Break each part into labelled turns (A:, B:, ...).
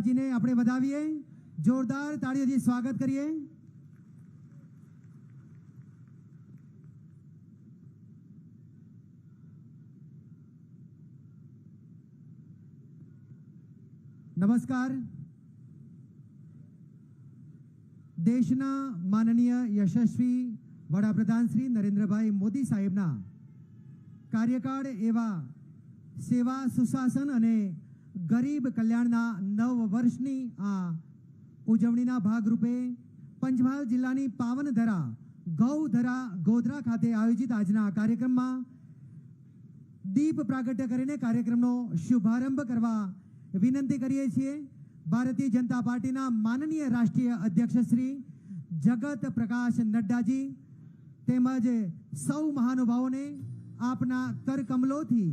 A: जी ने આપણે વધાવીએ, જોરદાર તાળીઓથી સ્વાગત કરીએ। નમસ્કાર। દેશના માનનીય યશસ્વી વડાપ્રધાન શ્રી નરેન્દ્રભાઈ મોદી સાહેબના કાર્યકાળ એવા સેવા સુશાસન અને ગરીબ કલ્યાણના 9 વર્ષની આ ઉજવણીના ભાગરૂપે પંચમહાલ જિલ્લાની પાવનધરા ગૌધરા ગોધરા ખાતે આયોજિત આજના કાર્યક્રમમાં દીપ પ્રાગટ્ય કરીને કાર્યક્રમનો શુભારંભ કરવા વિનંતી કરીએ છીએ। भारतीय जनता पार्टी माननीय राष्ट्रीय अध्यक्ष श्री जगत प्रकाश नड्डा जी तेमज सौ महानुभावों ने आपना कर कमलों थी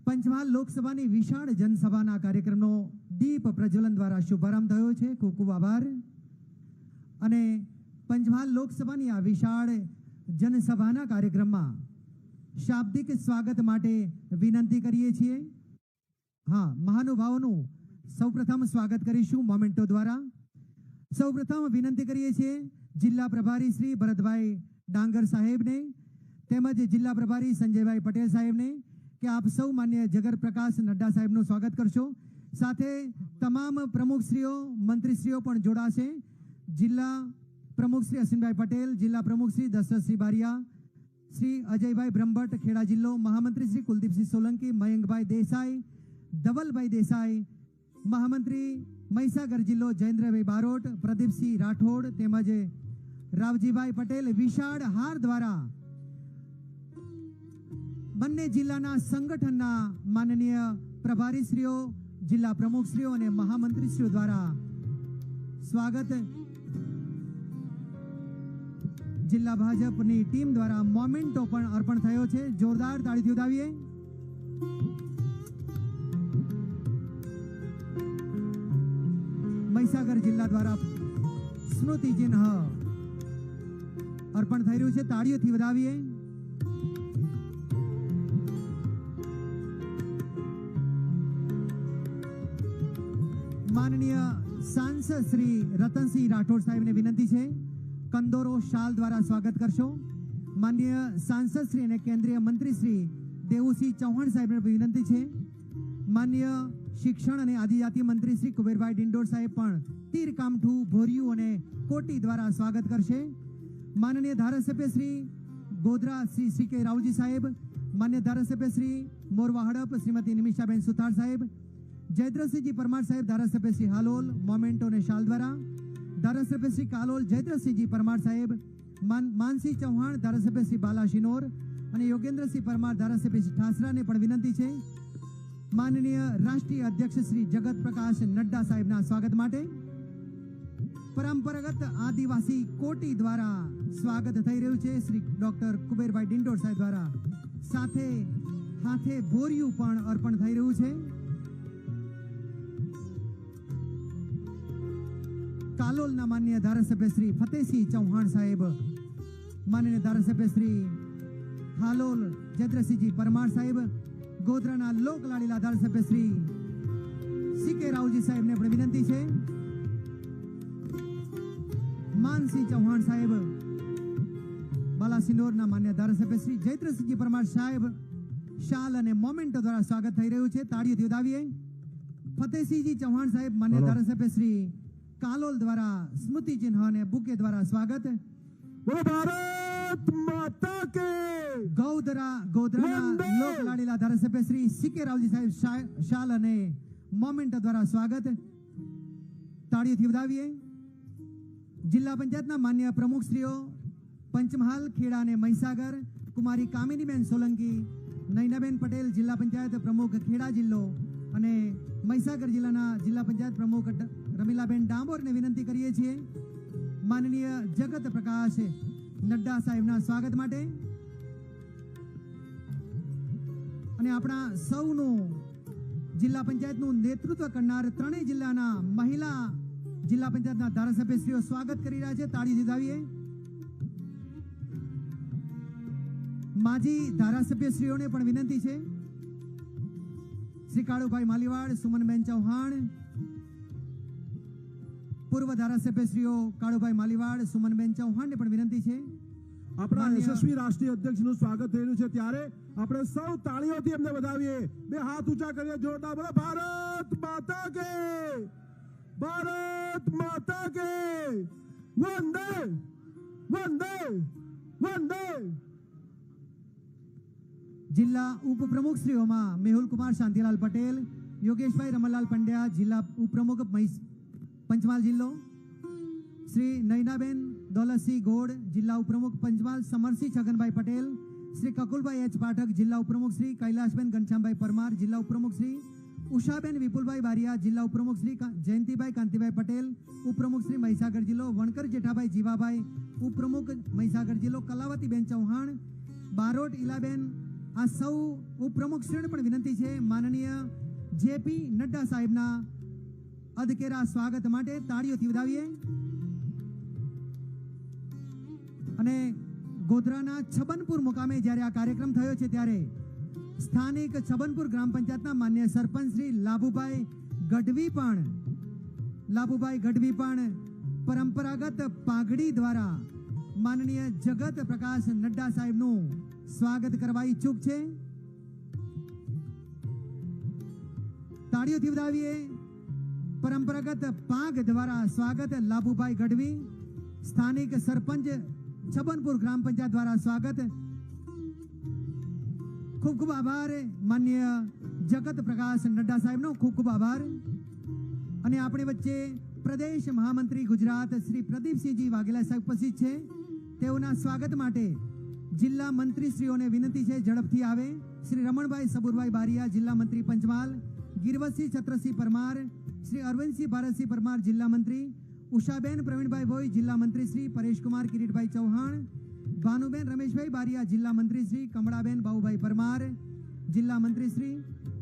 A: पंचमहाल लोकसभा विशाल जनसभा कार्यक्रम दीप प्रज्वलन द्वारा शुभारंभ थयो छे। खूब खूब आभार। अने पंचमहाल लोकसभा आ विशाल जनसभा कार्यक्रम में शाब्दिक स्वागत माटे विनंती करीए छीए। हाँ, महानुभावों सौप्रथम स्वागत करीशुं मोमेंटो द्वारा। सौप्रथम विनंती करीए छीए जिला प्रभारी श्री भरतभाई डांगर साहेब ने तेमज जिला प्रभारी संजयभाई पटेल साहेब ने कि आप सौ मान्य जगत प्रकाश नड्डा साहेब नो स्वागत करशो। साथे तमाम प्रमुखश्रीओ मंत्रीश्रीओ पण जोड़ाशे। जिला प्रमुख श्री अश्विनभाई पटेल, जिला प्रमुख श्री दशरथ सिंह बारिया, श्री अजयभाई ब्रह्मभट्ट खेड़ा जिल्लो, महामंत्री श्री कुलदीप सिंह सोलंकी, मयंकभाई देसाई, धवलभाई देसाई, महामंत्री महीसागर जिल्लो जयेन्द्रभाई बारोट, प्रदीप सिंह राठौड़ तेमज रावजीभाई पटेल विशाल हार द्वारा बन्ने जिल्लाना संगठनना माननीय प्रभारीश्रीओ, जिला प्रमुखश्रीओ अने महामंत्रीश्रीओ द्वारा स्वागत जिला भाजपनी टीम द्वारा मोमेंटो पण अर्पण थयो छे। जोरदार ताळीथी उदावीए। महीसागर जिल्ला द्वारा स्मृति चिन्ह अर्पण थई रह्युं छे। ताळीओथी વધાવીએ। माननीय सांसद श्री रतन सिंह राठौड़ साहेब ने विनंती है कंदोरो शाल द्वारा स्वागत करशो। माननीय सांसद श्री ने केंद्रीय मंत्री श्री देवुसिंह चौहान साहेब ने विनंती है। माननीय शिक्षण और आदिजाति मंत्री श्री कुबेरभाई डिंडोर साहेब पण तीर कामठू भोरियू और कोटी द्वारा स्वागत करशे। माननीय धारासभ्य श्री गोधरा श्री सी.के. रावजी साहेब, माननीय धारासभ्य श्री मोरवा हड़प श्रीमती निमिषाबेन सुथार साहेब, जयद्रथ जी परमार साहेब धारासभ्य श्री हालोल मोमेंटो ने शाल द्वारा, धारासभ्य श्री कालोल जयद्रथ जी परमार साहेब, मानसी चौहान धारासभ्य श्री बाला शिनोर और योगेंद्र सिंह परमार धारासभ्य श्री ठासरा ने पण विनंती है। माननीय राष्ट्रीय अध्यक्ष श्री जगत प्रकाश नड्डा साहेब ना स्वागत माटे परंपरागत आदिवासी कोटी द्वारा स्वागत थई रह्युं छे। श्री डॉक्टर कुबेरभाई डिंडोर साहेब द्वारा साथे हाथे भोरियू पण अर्पण थई रह्युं छे। कालोल ना माननीय धारासभ्य श्री फतेहसिंह चौहान साहेब, माननीय धारासभ्य श्री हालोल जयद्रथ जी परमार साहेब, गोधराना लोकलाडीला धारासभ्य श्री सी.के. रावजी साहेब ने विनंती है। मानसिंह चौहान साहेब, बालासिनोर ना मान्य धारासभ्य श्री जयद्रथ जी परमार साहेब शाल और मोमेंटो द्वारा स्वागत थई रह्युं छे। ताळीओथी વધાવીએ। फतेहसिंह जी चौहान साहेब मान्य धारासभ्य श्री कालोल द्वारा स्मृति चिन्ह ने बुके द्वारा स्वागत। भारत माता के गोधरा लोक लाडीला धारासभ्य श्री सी.के. रावजी साहेब शाल और મોમેન્ટ દ્વારા સ્વાગત તાળીઓથી વધાવીએ। જિલ્લા પંચાયતના માન્ય પ્રમુખશ્રીઓ પંચમહાલ, ખેડા અને મહીસાગર, કુમારી કામિનીબેન સોલંકી, નૈનાબેન પટેલ જિલ્લા પંચાયત પ્રમુખ ખેડા જિલ્લો અને મહીસાગર જિલ્લાના જિલ્લા પંચાયત પ્રમુખ રમીલાબેન ડામોરને વિનંતી કરીએ છીએ માનનીય જગત પ્રકાશ નડ્ડા સાહેબના સ્વાગત માટે અને આપણા સૌનું જિલ્લા પંચાયતનું નેતૃત્વ કરનાર ત્રણેય જિલ્લાના મહિલા જિલ્લા પંચાયતના ધારાસભ્યશ્રીઓ સ્વાગત કરી રહ્યા છે। તાળીથી વધાવીએ। માજી ધારાસભ્યશ્રીઓને પણ વિનંતી છે શ્રી કાળુભાઈ માલીવાડ, સુમનબેન ચૌહાણ, પૂર્વ ધારાસભ્યશ્રીઓ કાળુભાઈ માલીવાડ, સુમનબેન ચૌહાણને પણ વિનંતી છે।
B: આપણા યશસ્વી રાષ્ટ્રીય અધ્યક્ષનું સ્વાગત થઈ રહ્યું છે ત્યારે આપણે સૌ તાળીઓથી એમને વધાવીએ। બે હાથ ઊંચા કરીએ, જોરદાર બોલો ભારત માતા કે, ભારત માતા કે, વંદે વંદે વંદે।
A: જિલ્લા ઉપપ્રમુખશ્રીઓમાં મેહુલ કુમાર શાંતિલાલ પટેલ, યોગેશભાઈ રમણલાલ પંડ્યા જિલ્લા ઉપપ્રમુખ પંચમહાલ જિલ્લો, શ્રી નૈનાબેન દોલતસિંહ ગોડ જિલ્લા ઉપપ્રમુખ પંચમહાલ, સમરસિંહ છગનભાઈ પટેલ, શ્રી કકુલભાઈ એચ પાઠક જિલ્લા ઉપપ્રમુખ, શ્રી કૈલાશબેન ઘનશ્યામભાઈ પરમાર જિલ્લા ઉપપ્રમુખ, શ્રી ઉષાબેન વિપુલભાઈ બારિયા જિલ્લા ઉપપ્રમુખ, શ્રી જયંતિભાઈ કાંતિભાઈ પટેલ ઉપપ્રમુખ, શ્રી મહીસાગર જિલ્લો, વણકર જેઠાભાઈ જીવાભાઈ ઉપપ્રમુખ મહીસાગર જિલ્લો, કલાવતીબેન ચૌહાણ, બારોટ ઈલાબેન, આ સૌ ઉપપ્રમુખશ્રીઓને પણ વિનંતી છે માનનીય જેપી નડ્ડા સાહેબના અધકેરા સ્વાગત માટે તાળીઓથી વધાવીએ। અને ગોધરાના છબનપુર મુકામે જ્યારે આ કાર્યક્રમ થયો છે ત્યારે સ્થાનિક છબનપુર ગ્રામ પંચાયતના માન્ય સરપંચ શ્રી લાભુભાઈ ગઢવી પણ પરંપરાગત પાઘડી દ્વારા માનનીય જગત પ્રકાશ નડ્ડા સાહેબનું સ્વાગત કરવા ઈચ્છુક છે। તાળીઓથી વધાવીએ। પરંપરાગત પાઘ દ્વારા સ્વાગત લાભુભાઈ ગઢવી, સ્થાનિક સરપંચ છબનપુર ગ્રામ પંચાયત દ્વારા સ્વાગત। ખૂબ ખૂબ આભાર માન્ય જગત પ્રકાશ નડ્ડા સાહેબનો ખૂબ ખૂબ આભાર। અને આપણી વચ્ચે પ્રદેશ મહામંત્રી ગુજરાત શ્રી પ્રદીપસિંહજી વાઘેલા સાહેબ ઉપસ્થિત છે। તેઓના સ્વાગત માટે જિલ્લા મંત્રીશ્રીઓને વિનંતી છે ઝડપથી આવે। શ્રી રમણભાઈ સબુરભાઈ બારિયા જિલ્લા મંત્રી પંચમહાલ, ગિરવતસિંહ છત્રસિંહ પરમાર, શ્રી અરવિંદસિંહ ભારતસિંહ પરમાર જિલ્લા મંત્રી, ઉષાબેન પ્રવીણભાઈ ભોઈ જિલ્લા મંત્રી, શ્રી પરેશકુમાર કિરીટભાઈ ચૌહાણ, ભાનુબેન રમેશભાઈ બારિયા જિલ્લા મંત્રી, શ્રી કમળાબેન બાબુભાઈ પરમાર જિલ્લા મંત્રી, શ્રી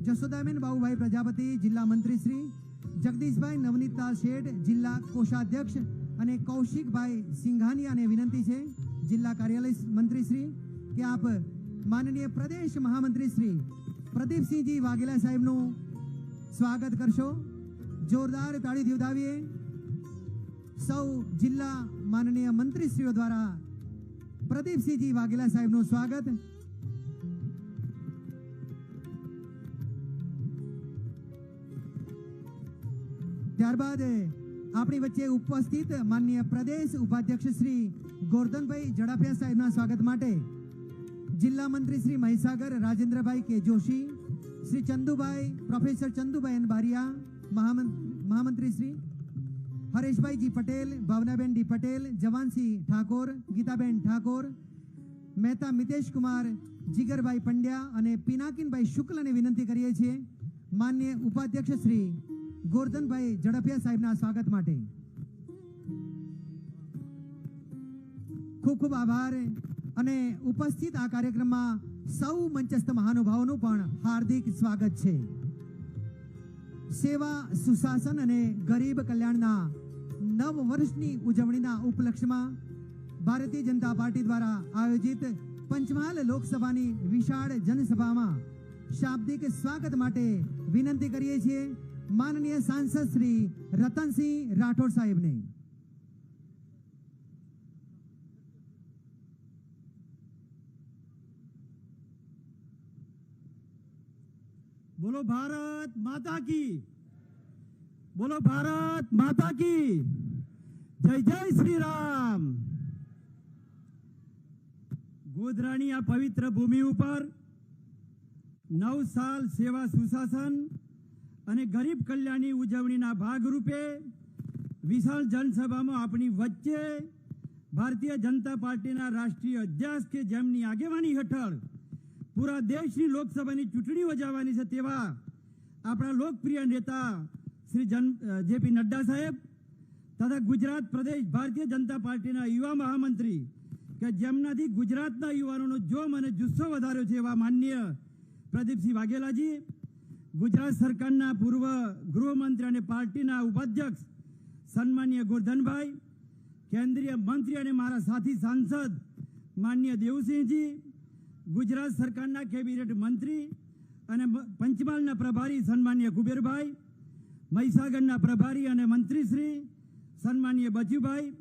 A: જશોદાબેન બાબુભાઈ પ્રજાપતિ જિલ્લા મંત્રી, શ્રી જગદીશભાઈ નવનીતલાલ શેઠ જિલ્લા કોષાધ્યક્ષ અને કૌશિકભાઈ સિંઘાનિયાને વિનંતી છે જિલ્લા કાર્યાલય મંત્રી શ્રી કે આપ માનનીય પ્રદેશ મહામંત્રી શ્રી પ્રદીપસિંહજી વાઘેલા સાહેબનું સ્વાગત કરશો। જોરદાર તાળીથી વધાવીએ। સૌ જિલ્લા માનનીય મંત્રીશ્રીઓ દ્વારા પ્રદીપસિંહજી વાઘેલા સાહેબનું સ્વાગત। ત્યારબાદ આપણી વચ્ચે ઉપસ્થિત માનનીય પ્રદેશ ઉપાધ્યક્ષ શ્રી ગોરધનભાઈ ઝડાપિયા સાહેબના સ્વાગત માટે જિલ્લા મંત્રી શ્રી મહીસાગર રાજેન્દ્રભાઈ કે જોશી, શ્રી ચંદુભાઈ પ્રોફેસર ચંદુભાઈ એન બારિયા, મહામંત્રી શ્રી હરેશભાઈજી પટેલ, ભાવનાબેન ડી પટેલ, જવાનસિંહ ઠાકોર, ગીતાબેન ઠાકોર, મહેતા મિતેશ કુમાર, જીગરભાઈ પંડ્યા અને પિનાકીનભાઈ શુક્લને વિનંતી કરીએ છીએ માન્ય ઉપાધ્યક્ષ શ્રી ગોરધનભાઈ ઝડપિયા સાહેબના સ્વાગત માટે। ખૂબ ખૂબ આભાર। અને ઉપસ્થિત આ કાર્યક્રમમાં સૌ મંચસ્થ મહાનુભાવોનું પણ હાર્દિક સ્વાગત છે। સેવા, સુશાસન અને ગરીબ કલ્યાણના નવ વર્ષની ઉજવણીના ઉપલક્ષ્યમાં ભારતીય જનતા પાર્ટી દ્વારા આયોજિત પંચમહાલ લોકસભાની વિશાળ જનસભામાં શાબ્દિક સ્વાગત માટે વિનંતી કરીએ છીએ માનનીય सांसद श्री रतनसिंह राठौड़ साहेब ने।
C: बोलो भारत माता की, बोलो भारत माता की जय जय श्री राम। गोधरानी आ पवित्र भूमि पर 9 साल सेवा सुशासन અને ગરીબ કલ્યાણની ઉજવણીના ભાગરૂપે વિશાળ જનસભામાં આપણી વચ્ચે ભારતીય જનતા પાર્ટીના રાષ્ટ્રીય અધ્યક્ષ કે જેમની આગેવાની હેઠળ પૂરા દેશની લોકસભાની ચૂંટણી યોજાવાની છે તેવા આપણા લોકપ્રિય નેતા શ્રી જેપી નડ્ડા સાહેબ તથા ગુજરાત પ્રદેશ ભારતીય જનતા પાર્ટીના યુવા મહામંત્રી કે જેમનાથી ગુજરાતના યુવાનોનો જોમ અને જુસ્સો વધાર્યો છે એવા માનનીય પ્રદીપસિંહ વાઘેલાજી, ગુજરાત સરકારના પૂર્વ ગૃહમંત્રી અને પાર્ટીના ઉપાધ્યક્ષ સન્માનીય ગોરધનભાઈ, કેન્દ્રીય મંત્રી અને મારા સાથી સાંસદ માનનીય દેવસિંહજી, ગુજરાત સરકારના કેબિનેટ મંત્રી અને પંચમહાલના પ્રભારી સન્માનીય કુબેરભાઈ, મહીસાગરના પ્રભારી અને મંત્રીશ્રી સન્માનીય બચુભાઈ,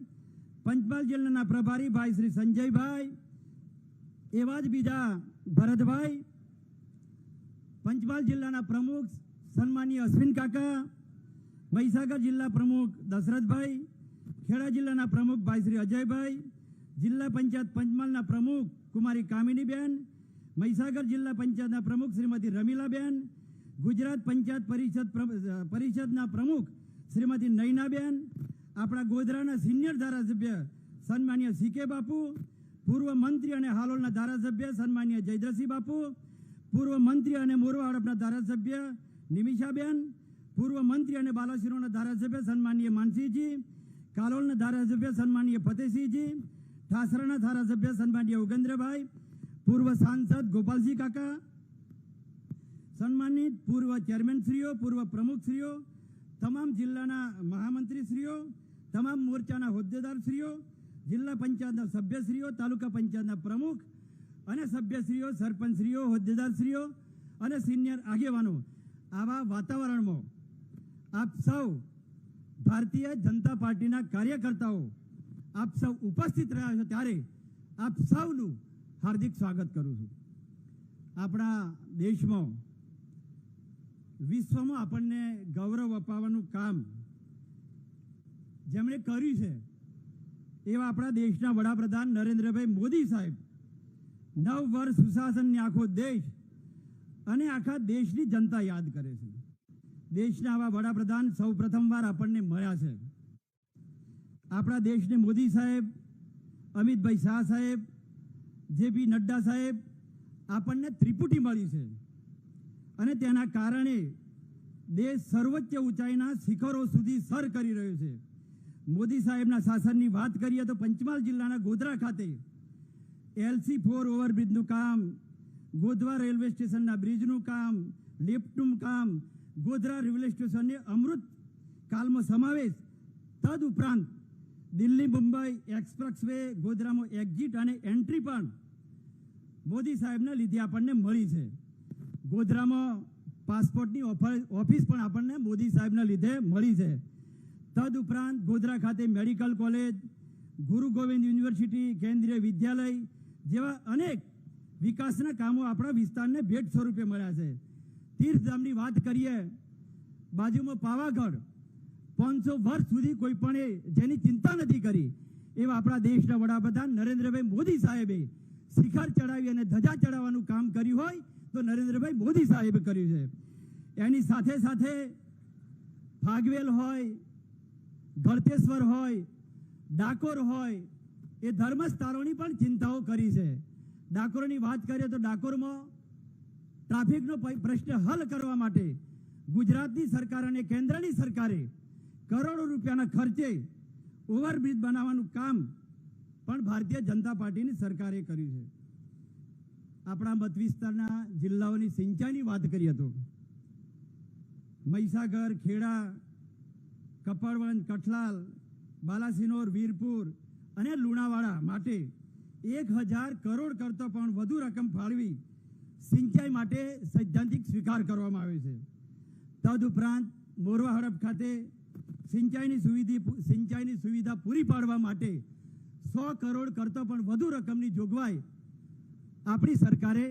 C: પંચમહાલ જિલ્લાના પ્રભારી ભાઈ શ્રી સંજયભાઈ, એવા જ બીજા ભરતભાઈ, પંચમહાલ જિલ્લાના પ્રમુખ સન્માનીય અશ્વિન કાકા, મહીસાગર જિલ્લા પ્રમુખ દશરથભાઈ, ખેડા જિલ્લાના પ્રમુખ ભાઈ શ્રી અજયભાઈ, જિલ્લા પંચાયત પંચમહાલના પ્રમુખ કુમારી કામિનીબેન, મહીસાગર જિલ્લા પંચાયતના પ્રમુખ શ્રીમતી રમીલાબેન, ગુજરાત પંચાયત પરિષદના પ્રમુખ શ્રીમતી નયનાબેન, આપણા ગોધરાના સિનિયર ધારાસભ્ય સન્માનીય સીકે બાપુ, પૂર્વ મંત્રી અને હાલોલના ધારાસભ્ય સન્માનીય જયદ્રસિંહ બાપુ, પૂર્વ મંત્રી અને મોરવા હડપના ધારાસભ્ય નિમિષાબેન, પૂર્વ મંત્રી અને બાલાસિનોરના ધારાસભ્ય સન્માનીય માનસિંહજી, કાલોલના ધારાસભ્ય સન્માનીય ફતેહસિંહજી, ઠાસરાના ધારાસભ્ય સન્માનીય ઉગેન્દ્રભાઈ, પૂર્વ સાંસદ ગોપાલસિંહ કાકા, સન્માનિત પૂર્વ ચેરમેનશ્રીઓ, પૂર્વ પ્રમુખશ્રીઓ, તમામ જિલ્લાના મહામંત્રીશ્રીઓ, તમામ મોરચાના હોદ્દેદારશ્રીઓ, જિલ્લા પંચાયતના સભ્યશ્રીઓ, તાલુકા પંચાયતના પ્રમુખ અને સભ્યશ્રીઓ, સરપંચશ્રીઓ, હોદ્દેદારશ્રીઓ અને સિનિયર આગેવાનો, આવા વાતાવરણમાં આપ સૌ ભારતીય જનતા પાર્ટીના કાર્યકર્તાઓ આપ સૌ ઉપસ્થિત રહ્યા છો ત્યારે આપ સૌનું હાર્દિક સ્વાગત કરું છું. આપણા દેશમાં વિશ્વમાં આપણને ગૌરવ અપાવવાનું કામ જેમણે કર્યું છે એવા આપણા દેશના વડાપ્રધાન નરેન્દ્રભાઈ મોદી સાહેબ 9 વર્ષ સુશાસનની આખો દેશ અને આખા દેશની જનતા યાદ કરે છે. દેશના આવા વડાપ્રધાન સૌ પ્રથમવાર આપણને મળ્યા છે. આપણા દેશને મોદી સાહેબ, અમિતભાઈ શાહ સાહેબ, જેપી નડ્ડા સાહેબ આપણને ત્રિપુટી મળી છે અને તેના કારણે દેશ સર્વોચ્ચ ઊંચાઈના શિખરો સુધી સર કરી રહ્યો છે. મોદી સાહેબના શાસનની વાત કરીએ તો પંચમહાલ જિલ્લાના ગોધરા ખાતે LC4 ઓવરબ્રિજનું કામ, ગોધરા રેલવે સ્ટેશનના બ્રિજનું કામ, લિફ્ટનું કામ, ગોધરા રેલવે સ્ટેશનને અમૃત કાલમાં સમાવેશ, તદ ઉપરાંત દિલ્હી મુંબઈ એક્સપ્રેસ વે, ગોધરામાં એક્ઝિટ અને એન્ટ્રી પણ મોદી સાહેબના લીધે આપણને મળી છે. ગોધરામાં પાસપોર્ટની ઓફિસ પણ આપણને મોદી સાહેબના લીધે મળી છે. તદ ઉપરાંત ગોધરા ખાતે મેડિકલ કોલેજ, ગુરુ ગોવિંદ યુનિવર્સિટી, કેન્દ્રીય વિદ્યાલય જેવા અનેક વિકાસના કામો આપણા વિસ્તારને ભેટ સ્વરૂપે મળ્યા છે. તીર્થધામની વાત કરીએ, બાજુમાં પાવાગઢ 500 વર્ષ સુધી કોઈ પણ જેની ચિંતા નથી કરી એવા આપણા દેશના વડાપ્રધાન નરેન્દ્રભાઈ મોદી સાહેબે શિખર ચડાવી અને ધજા ચડાવવાનું કામ કર્યું હોય તો નરેન્દ્રભાઈ મોદી સાહેબે કર્યું છે. એની સાથે સાથે ફાગવેલ હોય, ગળતેશ્વર હોય, ડાકોર હોય, એ ધર્મસ્થળોની પણ ચિંતાઓ કરી છે. ડાકોરની વાત કરીએ તો ડાકોરમાં ટ્રાફિકનો પ્રશ્ન હલ કરવા માટે ગુજરાતની સરકાર અને કેન્દ્રની સરકારે કરોડો રૂપિયાના ખર્ચે ઓવરબ્રિજ બનાવવાનું કામ પણ ભારતીય જનતા પાર્ટીની સરકારે કર્યું છે. આપણા મત વિસ્તારના જિલ્લાઓની સિંચાઈની વાત કરીએ તો મહીસાગર, ખેડા, કપડવંજ, કઠલાલ, બાલાસિનોર, વીરપુર અને લુણાવાડા માટે 1000 કરોડ કરતાં પણ વધુ રકમ ફાળવી સિંચાઈ માટે સૈદ્ધાંતિક સ્વીકાર કરવામાં આવ્યો છે. તદુપરાંત મોરવા હડપ ખાતે સિંચાઈની સુવિધા પૂરી પાડવા માટે 100 કરોડ કરતાં પણ વધુ રકમની જોગવાઈ આપણી સરકારે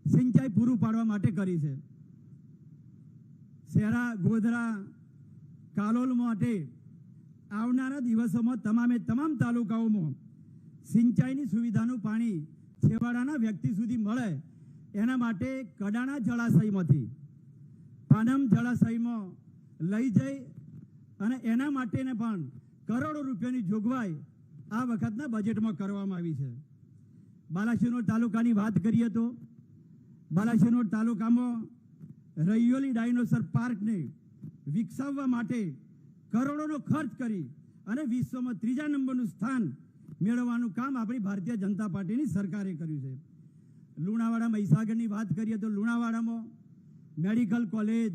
C: સિંચાઈ પૂરું પાડવા માટે કરી છે. શહેરા, ગોધરા, કાલોલ માટે આવનારા દિવસોમાં તમામ તાલુકાઓમાં સિંચાઈની સુવિધાનું પાણી છેવાડાના વ્યક્તિ સુધી મળે એના માટે કડાણા જળાશયમાંથી પાનમ જળાશયમાં લઈ જઈ અને એના માટેને પણ કરોડો રૂપિયાની જોગવાઈ આ વખતના બજેટમાં કરવામાં આવી છે. બાલાસિનોર તાલુકાની વાત કરીએ તો બાલાસિનોર તાલુકામાં રૈયોલી ડાયનોસર પાર્કને વિકસાવવા માટે કરોડોનો ખર્ચ કરી અને વિશ્વમાં 3જા નંબરનું સ્થાન મેળવવાનું કામ આપણી ભારતીય જનતા પાર્ટીની સરકારે કર્યું છે. લુણાવાડા મહીસાગરની વાત કરીએ તો લુણાવાડામાં મેડિકલ કોલેજ,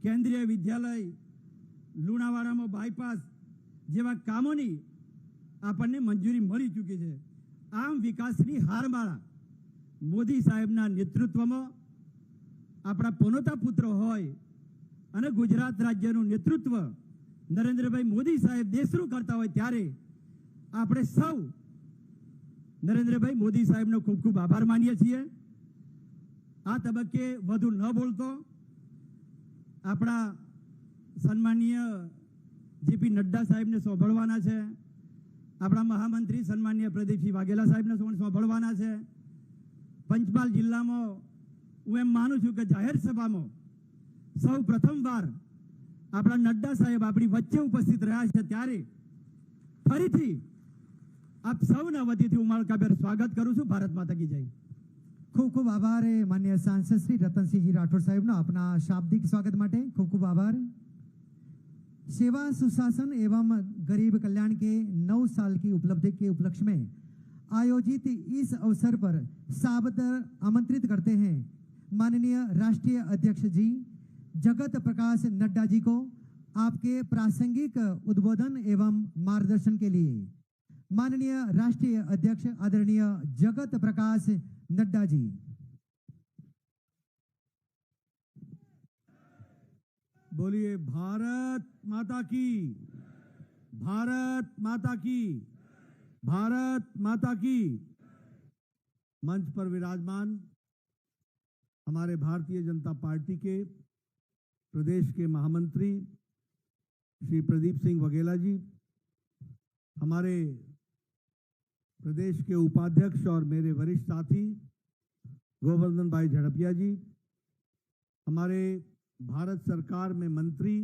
C: કેન્દ્રીય વિદ્યાલય, લુણાવાડામાં બાયપાસ જેવા કામોની આપણને મંજૂરી મળી ચૂકી છે. આમ વિકાસની હારમાળા મોદી સાહેબના નેતૃત્વમાં આપણા પનોતા પુત્ર હોય અને ગુજરાત રાજ્યનું નેતૃત્વ નરેન્દ્રભાઈ મોદી સાહેબ દેશનું કરતા હોય ત્યારે આપણે સૌ નરેન્દ્રભાઈ મોદી સાહેબનો ખૂબ ખૂબ આભાર માનીએ છીએ. આ તબક્કે વધુ ન બોલતો આપણા સન્માનીય જેપી નડ્ડા સાહેબને સાંભળવાના છે. આપણા મહામંત્રી સન્માનીય પ્રદીપસિંહ વાઘેલા સાહેબને સાંભળવાના છે. પંચમહાલ જિલ્લામાં હું એમ માનું છું કે જાહેર સભામાં સૌ પ્રથમવાર આપણા નડ્ડા સાહેબ આપણી વચ્ચે ઉપસ્થિત રહ્યા છે ત્યારે ફરીથી આપ સૌના વતીથી હું માળકાભેર સ્વાગત કરું છું. ભારત માતા કી જય.
A: ખૂબ ખૂબ આભાર માન્ય सांसद श्री रतनसिंहजी राठौर साहब ना अपना शाब्दिक स्वागत માટે खूब खूब आभार. सेवा सुशासन एवं गरीब कल्याण के 9 साल की उपलब्धि के उपलक्ष्य में आयोजित इस अवसर पर सादर आमंत्रित करते हैं माननीय राष्ट्रीय अध्यक्ष जी जगत प्रकाश नड्डा जी को आपके प्रासंगिक उद्बोधन एवं मार्गदर्शन के लिए. माननीय राष्ट्रीय अध्यक्ष आदरणीय जगत प्रकाश नड्डा जी.
B: बोलिए भारत माता की, भारत माता की, भारत माता की. मंच पर विराजमान हमारे भारतीय जनता पार्टी के प्रदेश के महामंत्री श्री प्रदीप सिंह वाघेला जी, हमारे प्रदेश के उपाध्यक्ष और मेरे वरिष्ठ साथी गोवर्धन भाई झड़पिया जी, हमारे भारत सरकार में मंत्री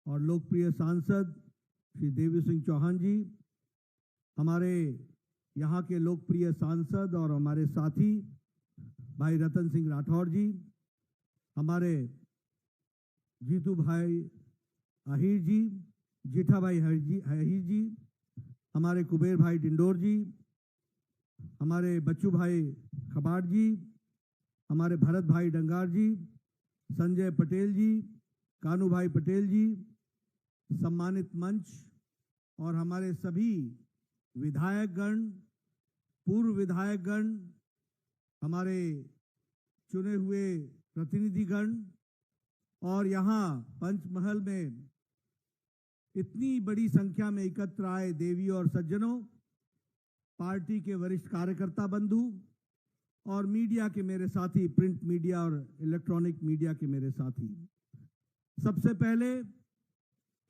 B: और लोकप्रिय सांसद श्री देवी सिंह चौहान जी, हमारे यहाँ के लोकप्रिय सांसद और हमारे साथी भाई रतन सिंह राठौर जी, हमारे जीतू भाई अहीर जी, जीठा भाई अहीर जी, हमारे कुबेर भाई डिंडोर जी, हमारे बच्चू भाई खबाड़ जी, हमारे भरत भाई डंगार जी, संजय पटेल जी, कानू भाई पटेल जी, सम्मानित मंच और हमारे सभी विधायकगण, पूर्व विधायकगण, हमारे चुने हुए प्रतिनिधिगण और यहाँ पंचमहल में इतनी बड़ी संख्या में एकत्र आए देवी और सज्जनों, पार्टी के वरिष्ठ कार्यकर्ता बंधु और मीडिया के मेरे साथी, प्रिंट मीडिया और इलेक्ट्रॉनिक मीडिया के मेरे साथी, सबसे पहले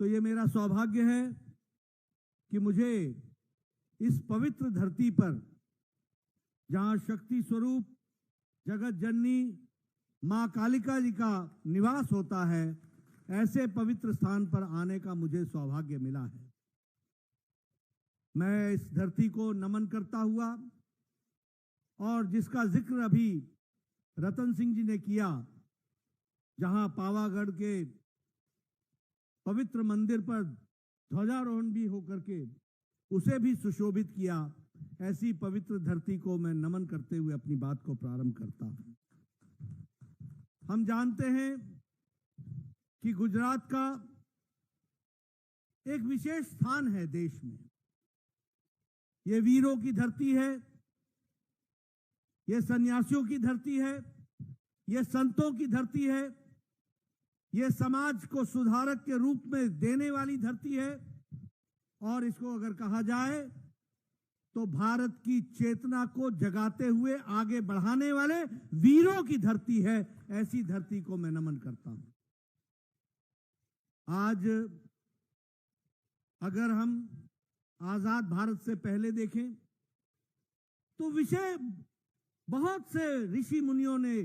B: तो ये मेरा सौभाग्य है कि मुझे इस पवित्र धरती पर जहां शक्ति स्वरूप जगत जननी मां कालिका जी का निवास होता है, ऐसे पवित्र स्थान पर आने का मुझे सौभाग्य मिला है. मैं इस धरती को नमन करता हुआ और जिसका जिक्र अभी रतन सिंह जी ने किया, जहां पावागढ़ के पवित्र मंदिर पर ध्वजारोहण भी होकर के उसे भी सुशोभित किया, ऐसी पवित्र धरती को मैं नमन करते हुए अपनी बात को प्रारंभ करता हूं. हम जानते हैं कि गुजरात का एक विशेष स्थान है देश में. ये वीरों की धरती है, ये सन्यासियों की धरती है, ये संतों की धरती है, ये समाज को सुधारक के रूप में देने वाली धरती है और इसको अगर कहा जाए तो भारत की चेतना को जगाते हुए आगे बढ़ाने वाले वीरों की धरती है. ऐसी धरती को मैं नमन करता हूं. आज अगर हम आजाद भारत से पहले देखें तो विषय बहुत से ऋषि मुनियों ने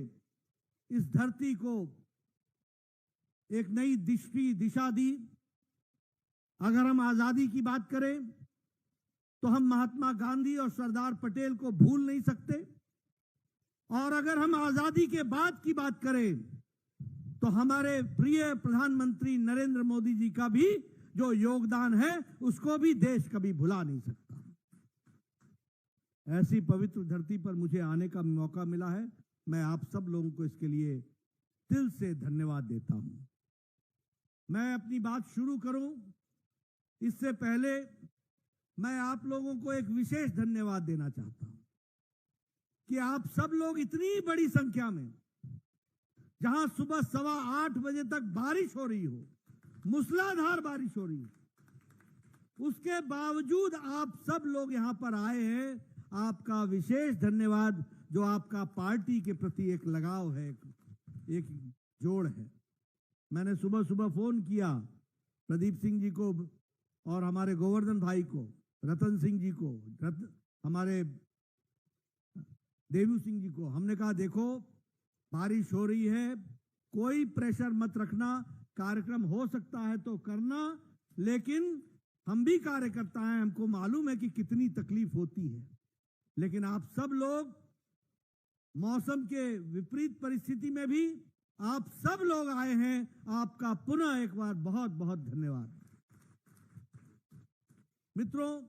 B: इस धरती को एक नई दिशा दी। अगर हम आजादी की बात करें तो हम महात्मा गांधी और सरदार पटेल को भूल नहीं सकते, और अगर हम आजादी के बाद की बात करें तो हमारे प्रिय प्रधानमंत्री नरेंद्र मोदी जी का भी जो योगदान है उसको भी देश कभी भुला नहीं सकता। ऐसी पवित्र धरती पर मुझे आने का मौका मिला है। मैं आप सब लोगों को इसके लिए दिल से धन्यवाद देता हूं। मैं अपनी बात शुरू करूं इससे पहले मैं आप लोगों को एक विशेष धन्यवाद देना चाहता हूं कि आप सब लोग इतनी बड़ी संख्या में, जहां सुबह 8:15 बजे तक बारिश हो रही हो, मूसलाधार बारिश हो रही हो, उसके बावजूद आप सब लोग यहां पर आए हैं। आपका विशेष धन्यवाद, जो आपका पार्टी के प्रति एक लगाव है, एक जोड़ है। मैंने सुबह सुबह फोन किया प्रदीप सिंह जी को और हमारे गोवर्धन भाई को, रतन सिंह जी को, हमारे देवू सिंह जी को। हमने कहा देखो बारिश हो रही है, कोई प्रेशर मत रखना, कार्यक्रम हो सकता है तो करना, लेकिन हम भी कार्यकर्ता हैं, हमको मालूम है कि कितनी तकलीफ होती है, लेकिन आप सब लोग मौसम के विपरीत परिस्थिति में भी आप सब लोग आए हैं। आपका पुनः एक बार बहुत बहुत धन्यवाद। मित्रों,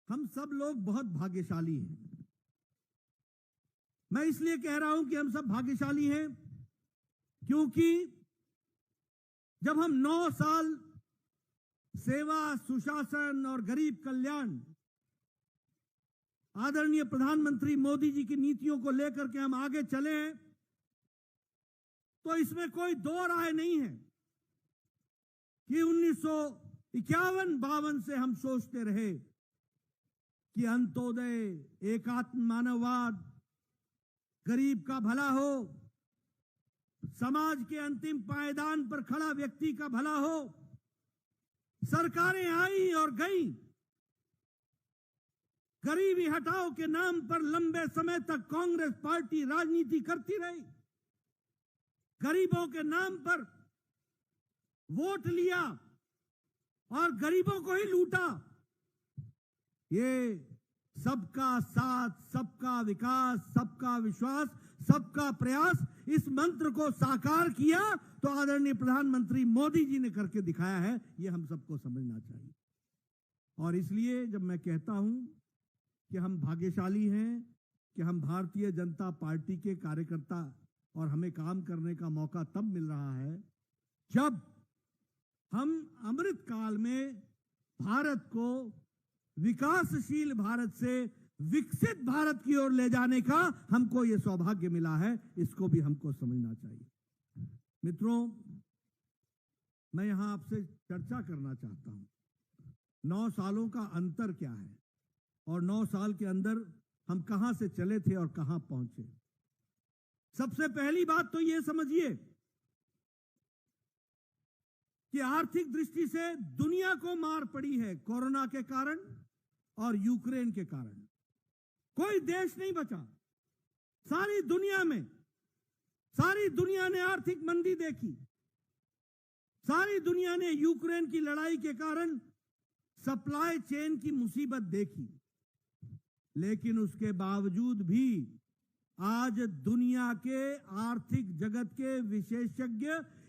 B: हम सब लोग बहुत भाग्यशाली हैं। मैं इसलिए कह रहा हूं कि हम सब भाग्यशाली हैं क्योंकि जब हम 9 साल सेवा, सुशासन और गरीब कल्याण आदरणीय प्रधानमंत्री मोदी जी की नीतियों को लेकर के हम आगे चले हैं, तो इसमें कोई दो राय नहीं है कि 1951-52 से हम सोचते रहे कि अंत्योदय, एकात्म मानववाद, गरीब का भला हो, समाज के अंतिम पायदान पर खड़ा व्यक्ति का भला हो। सरकारें आई और गई, गरीबी हटाओ के नाम पर लंबे समय तक कांग्रेस पार्टी राजनीति करती रही, गरीबों के नाम पर वोट लिया और गरीबों को ही लूटा। ये सबका साथ, सबका विकास, सबका विश्वास, सबका प्रयास, इस मंत्र को साकार किया तो आदरणीय प्रधानमंत्री मोदी जी ने करके दिखाया है। ये हम सबको समझना चाहिए। और इसलिए जब मैं कहता हूं कि हम भाग्यशाली हैं कि हम भारतीय जनता पार्टी के कार्यकर्ता और हमें काम करने का मौका तब मिल रहा है जब हम अमृत काल में भारत को विकासशील भारत से विकसित भारत की ओर ले जाने का हमको ये सौभाग्य मिला है। इसको भी हमको समझना चाहिए। मित्रों, मैं यहां आपसे चर्चा करना चाहता हूं 9 सालों का अंतर क्या है और 9 साल के अंदर हम कहां से चले थे और कहां पहुंचे। सबसे पहली बात तो ये समझिए कि आर्थिक दृष्टि से दुनिया को मार पड़ी है कोरोना के कारण और यूक्रेन के कारण। कोई देश नहीं बचा। सारी दुनिया में, सारी दुनिया ने आर्थिक मंदी देखी। सारी दुनिया ने यूक्रेन की लड़ाई के कारण सप्लाई चेन की मुसीबत देखी। लेकिन उसके बावजूद भी आज दुनिया के आर्थिक जगत के विशेषज्ञ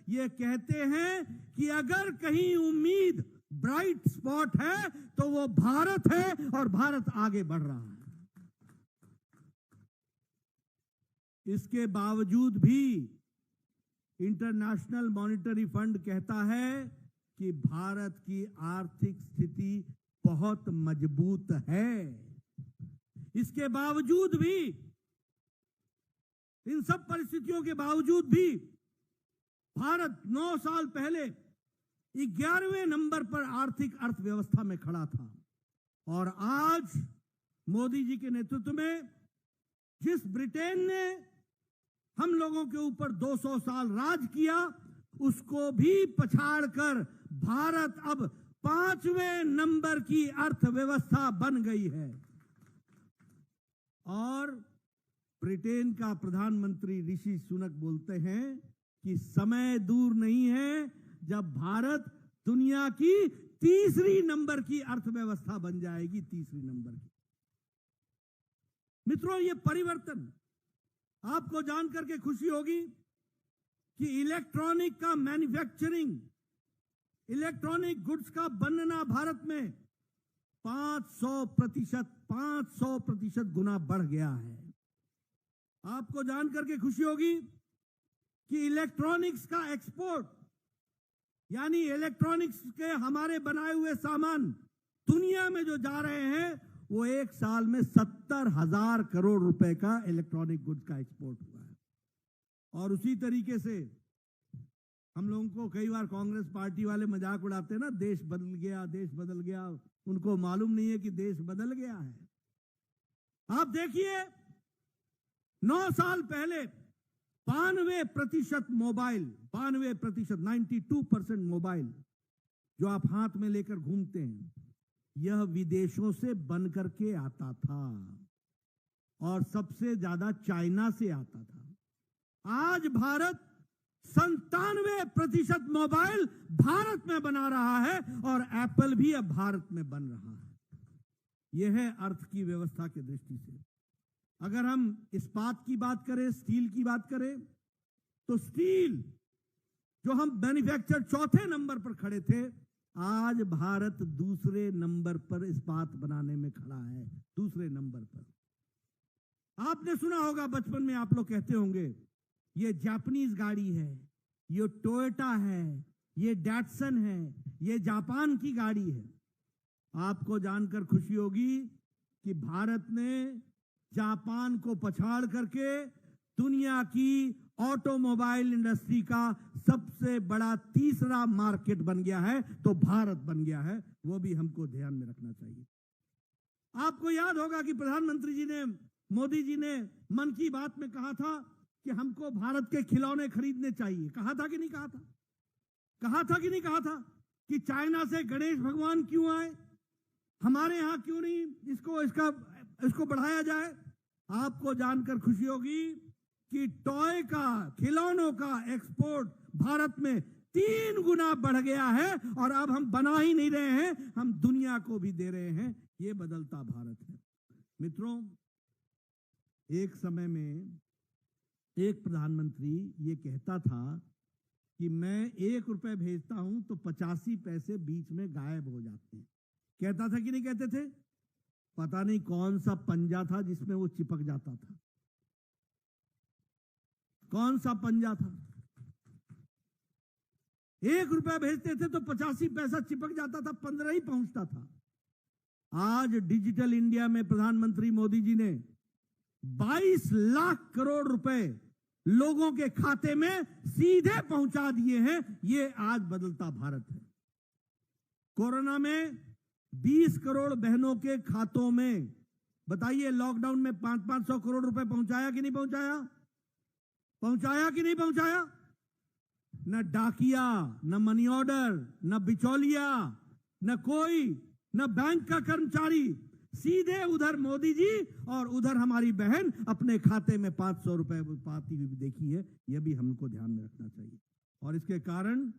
B: ये कहते हैं कि अगर कहीं उम्मीद, ब्राइट स्पॉट है तो वो भारत है और भारत आगे बढ़ रहा है। इसके बावजूद भी इंटरनेशनल मॉनिटरी फंड कहता है कि भारत की आर्थिक स्थिति बहुत मजबूत है। इसके बावजूद भी, इन सब परिस्थितियों के बावजूद भी भारत 9 साल पहले 11वें नंबर पर आर्थिक अर्थव्यवस्था में खड़ा था। और आज मोदी जी के नेतृत्व में जिस ब्रिटेन ने हम लोगों के ऊपर 200 साल राज किया, उसको भी पछाड़कर भारत अब 5वें नंबर की अर्थव्यवस्था बन गई है। और ब्रिटेन का प्रधानमंत्री ऋषि सुनक बोलते हैं कि समय दूर नहीं है जब भारत दुनिया की तीसरी नंबर की अर्थव्यवस्था बन जाएगी, तीसरी नंबर की। मित्रों, ये परिवर्तन आपको जानकर के खुशी होगी कि इलेक्ट्रॉनिक का मैन्युफैक्चरिंग, इलेक्ट्रॉनिक गुड्स का बनना भारत में 500% गुना बढ़ गया है। आपको जानकर के खुशी होगी कि इलेक्ट्रॉनिक्स का एक्सपोर्ट, यानी इलेक्ट्रॉनिक्स के हमारे बनाए हुए सामान दुनिया में जो जा रहे हैं, वो एक साल में 70,000 करोड़ रुपए का इलेक्ट्रॉनिक गुड्स का एक्सपोर्ट हुआ है। और उसी तरीके से हम लोगों को कई बार कांग्रेस पार्टी वाले मजाक उड़ाते हैं ना, देश बदल गया, देश बदल गया। उनको मालूम नहीं है कि देश बदल गया है। आप देखिए, 9 साल पहले 92% मोबाइल, 92% मोबाइल जो आप हाथ में लेकर घूमते हैं, यह विदेशों से बन करके आता था और सबसे ज्यादा चाइना से आता था। आज भारत 97% मोबाइल भारत में बना रहा है और एप्पल भी अब भारत में बन रहा है। यह है अर्थ की व्यवस्था की दृष्टि से। अगर हम इस्पात की बात करें, स्टील की बात करें, तो स्टील जो हम मैन्युफैक्चर चौथे नंबर पर खड़े थे, आज भारत दूसरे नंबर पर इस्पात बनाने में खड़ा है, दूसरे नंबर पर। आपने सुना होगा, बचपन में आप लोग कहते होंगे, ये जापानीज गाड़ी है, ये टोयोटा है, ये डैटसन है, ये जापान की गाड़ी है। आपको जानकर खुशी होगी कि भारत ने जापान को पछाड़ करके दुनिया की ऑटोमोबाइल इंडस्ट्री का सबसे बड़ा तीसरा मार्केट बन गया है, तो भारत बन गया है। वो भी हमको ध्यान में रखना चाहिए। आपको याद होगा कि प्रधानमंत्री जी ने, मोदी जी ने मन की बात में कहा था कि हमको भारत के खिलौने खरीदने चाहिए। कहा था कि नहीं कहा था? कहा था कि नहीं कहा था कि चाइना से गणेश भगवान क्यों आए, हमारे यहां क्यों नहीं इसको बढ़ाया जाए। आपको जानकर खुशी होगी कि टॉय का, खिलौनों का एक्सपोर्ट भारत में 3 गुना बढ़ गया है और अब हम बना ही नहीं रहे हैं, हम दुनिया को भी दे रहे हैं। ये बदलता भारत है। मित्रों, एक समय में एक प्रधानमंत्री ये कहता था कि मैं 1 रुपए भेजता हूं तो 85 पैसे बीच में गायब हो जाते हैं। कहता था कि नहीं कहते थे? पता नहीं कौन सा पंजा था जिसमें वो चिपक जाता था। कौन सा पंजा था? 1 रुपया भेजते थे तो 85 पैसा चिपक जाता था, 15 ही पहुंचता था। आज डिजिटल इंडिया में प्रधानमंत्री मोदी जी ने 22 लाख करोड़ रुपए लोगों के खाते में सीधे पहुंचा दिए हैं। ये आज बदलता भारत है। कोरोना में 20 करोड़ बहनों के खातों में, बताइए, लॉकडाउन में 500 करोड़ रुपए पहुंचाया कि नहीं पहुंचाया? पहुंचाया कि नहीं पहुंचाया? न डाकिया, न मनी ऑर्डर, न बिचौलिया, न कोई, न बैंक का कर्मचारी, सीधे उधर मोदी जी और उधर हमारी बहन अपने खाते में 500 रुपए पाती हुई देखी है। यह भी हमको ध्यान में रखना चाहिए। और इसके कारण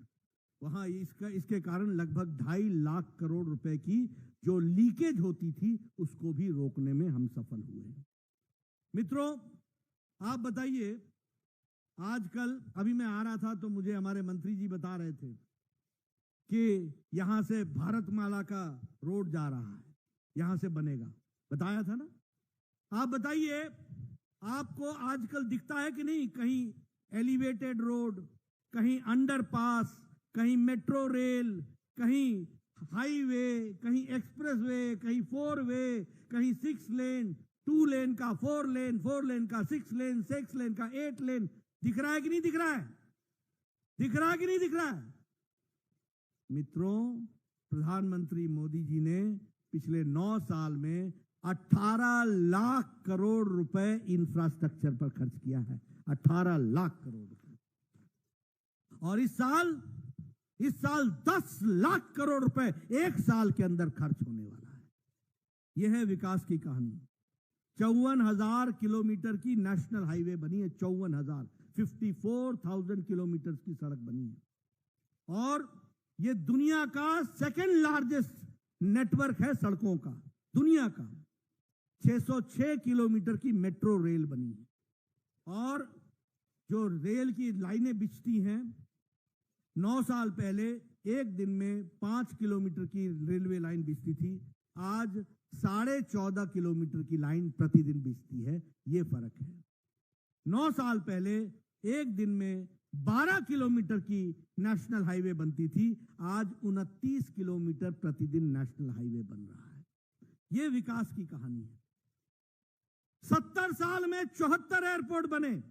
B: इसके कारण लगभग 2.5 लाख करोड़ रुपए की जो लीकेज होती थी उसको भी रोकने में हम सफल हुए हैं। मित्रों, आप बताइए, आजकल अभी मैं आ रहा था तो मुझे हमारे मंत्री जी बता रहे थे कि यहां से भारतमाला का रोड जा रहा है, यहां से बनेगा। बताया था ना? आप बताइए, आपको आजकल दिखता है कि नहीं कहीं एलिवेटेड रोड, कहीं अंडरपास, कहीं मेट्रो रेल, कहीं हाईवे, कहीं एक्सप्रेसवे, कहीं 4 वे, कहीं 6 लेन, 2 लेन का 4 लेन, 4 लेन का 6 लेन, 6 लेन का 8 लेन। दिख रहा है कि नहीं दिख रहा है? दिख रहा है कि नहीं दिख रहा है? मित्रों, प्रधानमंत्री मोदी जी ने पिछले 9 साल में 18 लाख करोड़ रुपए इंफ्रास्ट्रक्चर पर खर्च किया है। 18 लाख करोड़ रुपए। और इस साल 10 लाख करोड़ रुपए 1 साल के अंदर खर्च होने वाला है। यह है विकास की कहानी। 54,000 किलोमीटर की नेशनल हाईवे बनी है। 54,000 54,000 किलोमीटर की सड़क बनी है और ये दुनिया का सेकंड लार्जेस्ट नेटवर्क है सड़कों का, दुनिया का। 606 किलोमीटर की मेट्रो रेल बनी है और जो रेल की लाइनें बिछती हैं, 9 साल पहले एक दिन में 5 किलोमीटर की रेलवे लाइन बिछती थी, आज 14.5 किलोमीटर की लाइन प्रतिदिन बिछती है। ये फर्क है। 9 साल पहले एक दिन में 12 किलोमीटर की नेशनल हाईवे बनती थी, आज 29 किलोमीटर प्रतिदिन नेशनल हाईवे बन रहा है। यह विकास की कहानी है। 70 साल में 74 एयरपोर्ट बने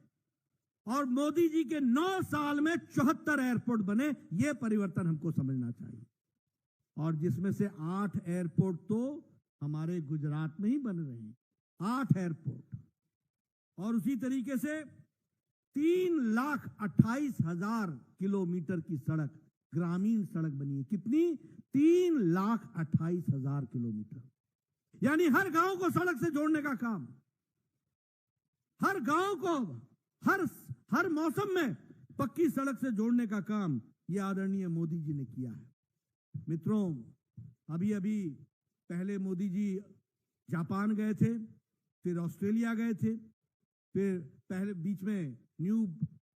B: और मोदी जी के 9 साल में 74 एयरपोर्ट बने। यह परिवर्तन हमको समझना चाहिए। और जिसमें से 8 एयरपोर्ट तो हमारे गुजरात में ही बन रहे हैं, 8 एयरपोर्ट। और उसी तरीके से 3,28,000 किलोमीटर की सड़क, ग्रामीण सड़क बनी है। कितनी? 3,28,000 किलोमीटर। यानी हर गांव को सड़क से जोड़ने का काम, हर गांव को हर मौसम में पक्की सड़क से जोड़ने का काम यह आदरणीय मोदी जी ने किया है। मित्रों, अभी अभी पहले मोदी जी जापान गए थे, फिर ऑस्ट्रेलिया गए थे, फिर पहले बीच में न्यू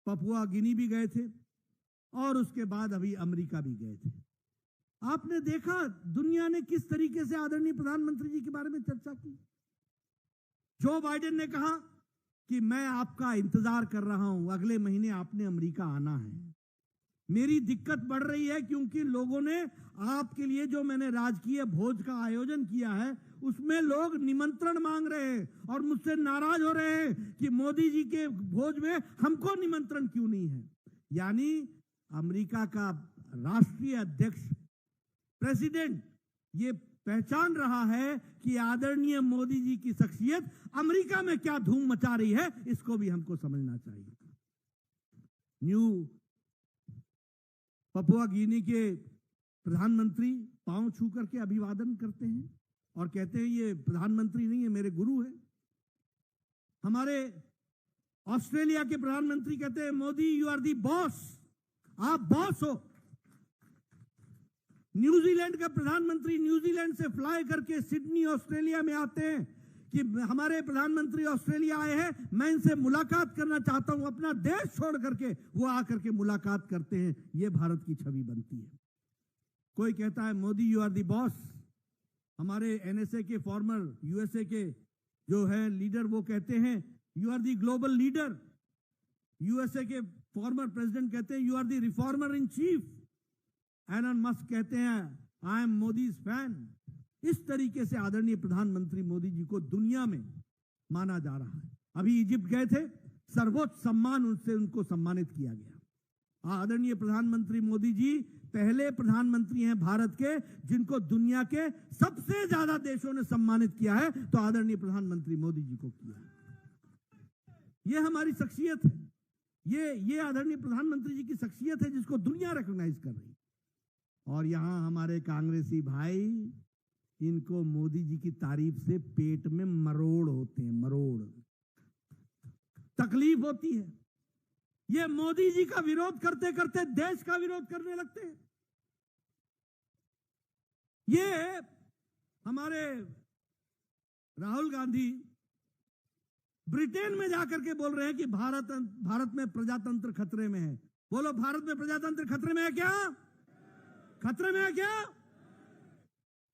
B: पपुआ गिनी भी गए थे और उसके बाद अभी अमेरिका भी गए थे। आपने देखा दुनिया ने किस तरीके से आदरणीय प्रधानमंत्री जी के बारे में चर्चा की। जो बाइडेन ने कहा कि मैं आपका इंतजार कर रहा हूं, अगले महीने आपने अमेरिका आना है। मेरी दिक्कत बढ़ रही है क्योंकि लोगों ने आपके लिए जो मैंने राजकीय भोज का आयोजन किया है उसमें लोग निमंत्रण मांग रहे हैं और मुझसे नाराज हो रहे हैं कि मोदी जी के भोज में हमको निमंत्रण क्यों नहीं है। यानी अमेरिका का राष्ट्रीय अध्यक्ष, प्रेसिडेंट, ये पहचान रहा है कि आदरणीय मोदी जी की शख्सियत अमेरिका में क्या धूम मचा रही है, इसको भी हमको समझना चाहिए। न्यू पपुआ गिनी के प्रधानमंत्री पांव छू करके अभिवादन करते हैं और कहते हैं ये प्रधानमंत्री नहीं है, मेरे गुरु है। हमारे ऑस्ट्रेलिया के प्रधानमंत्री कहते हैं Modi you are the boss, आप बॉस हो। न्यूजीलैंड का प्रधानमंत्री न्यूजीलैंड से फ्लाई करके सिडनी ऑस्ट्रेलिया में आते हैं कि हमारे प्रधानमंत्री ऑस्ट्रेलिया आए हैं, मैं इनसे मुलाकात करना चाहता हूं। अपना देश छोड़ करके वो आकर के मुलाकात करते हैं। ये भारत की छवि बनती है। कोई कहता है Modi you are the boss. हमारे एनएसए के फॉर्मर, यूएसए के जो है लीडर, वो कहते हैं you are the global leader. USA के फॉर्मर प्रेसिडेंट कहते हैं you are the reformer in chief. Elon Musk कहते हैं आई एम मोदीज फैन। इस तरीके से आदरणीय प्रधानमंत्री मोदी जी को दुनिया में माना जा रहा है। अभी इजिप्ट गए थे, सर्वोच्च सम्मान उनसे उनको सम्मानित किया गया। आदरणीय प्रधानमंत्री मोदी जी पहले प्रधानमंत्री हैं भारत के जिनको दुनिया के सबसे ज्यादा देशों ने सम्मानित किया है, तो आदरणीय प्रधानमंत्री मोदी जी को किया है। यह हमारी शख्सियत है। ये आदरणीय प्रधानमंत्री जी की शख्सियत है जिसको दुनिया रिकॉग्नाइज कर रही है। और यहां हमारे कांग्रेसी भाई, इनको मोदी जी की तारीफ से पेट में मरोड़ होते हैं, मरोड़, तकलीफ होती है। ये मोदी जी का विरोध करते करते देश का विरोध करने लगते हैं। ये हमारे राहुल गांधी ब्रिटेन में जाकर के बोल रहे हैं कि भारत में प्रजातंत्र खतरे में है। बोलो, भारत में प्रजातंत्र खतरे में है क्या? खतरे में है क्या?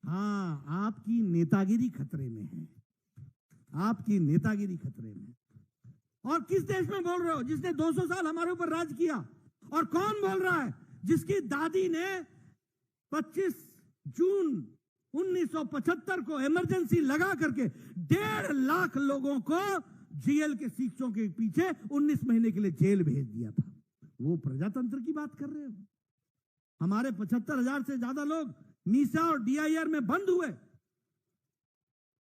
B: हाँ, आपकी नेतागिरी खतरे में है। आपकी नेतागिरी खतरे में। और किस देश में बोल रहे हो जिसने 200 साल हमारे ऊपर राज किया? और कौन बोल रहा है जिसकी दादी ने 25 जून 1975 को इमरजेंसी लगा करके 1.5 लाख लोगों को जेल के शीशों के पीछे 19 महीने के लिए जेल भेज दिया था? वो प्रजातंत्र की बात कर रहे हो? हमारे 75,000 से ज्यादा लोग मीसा और डीआईआर में बंद हुए,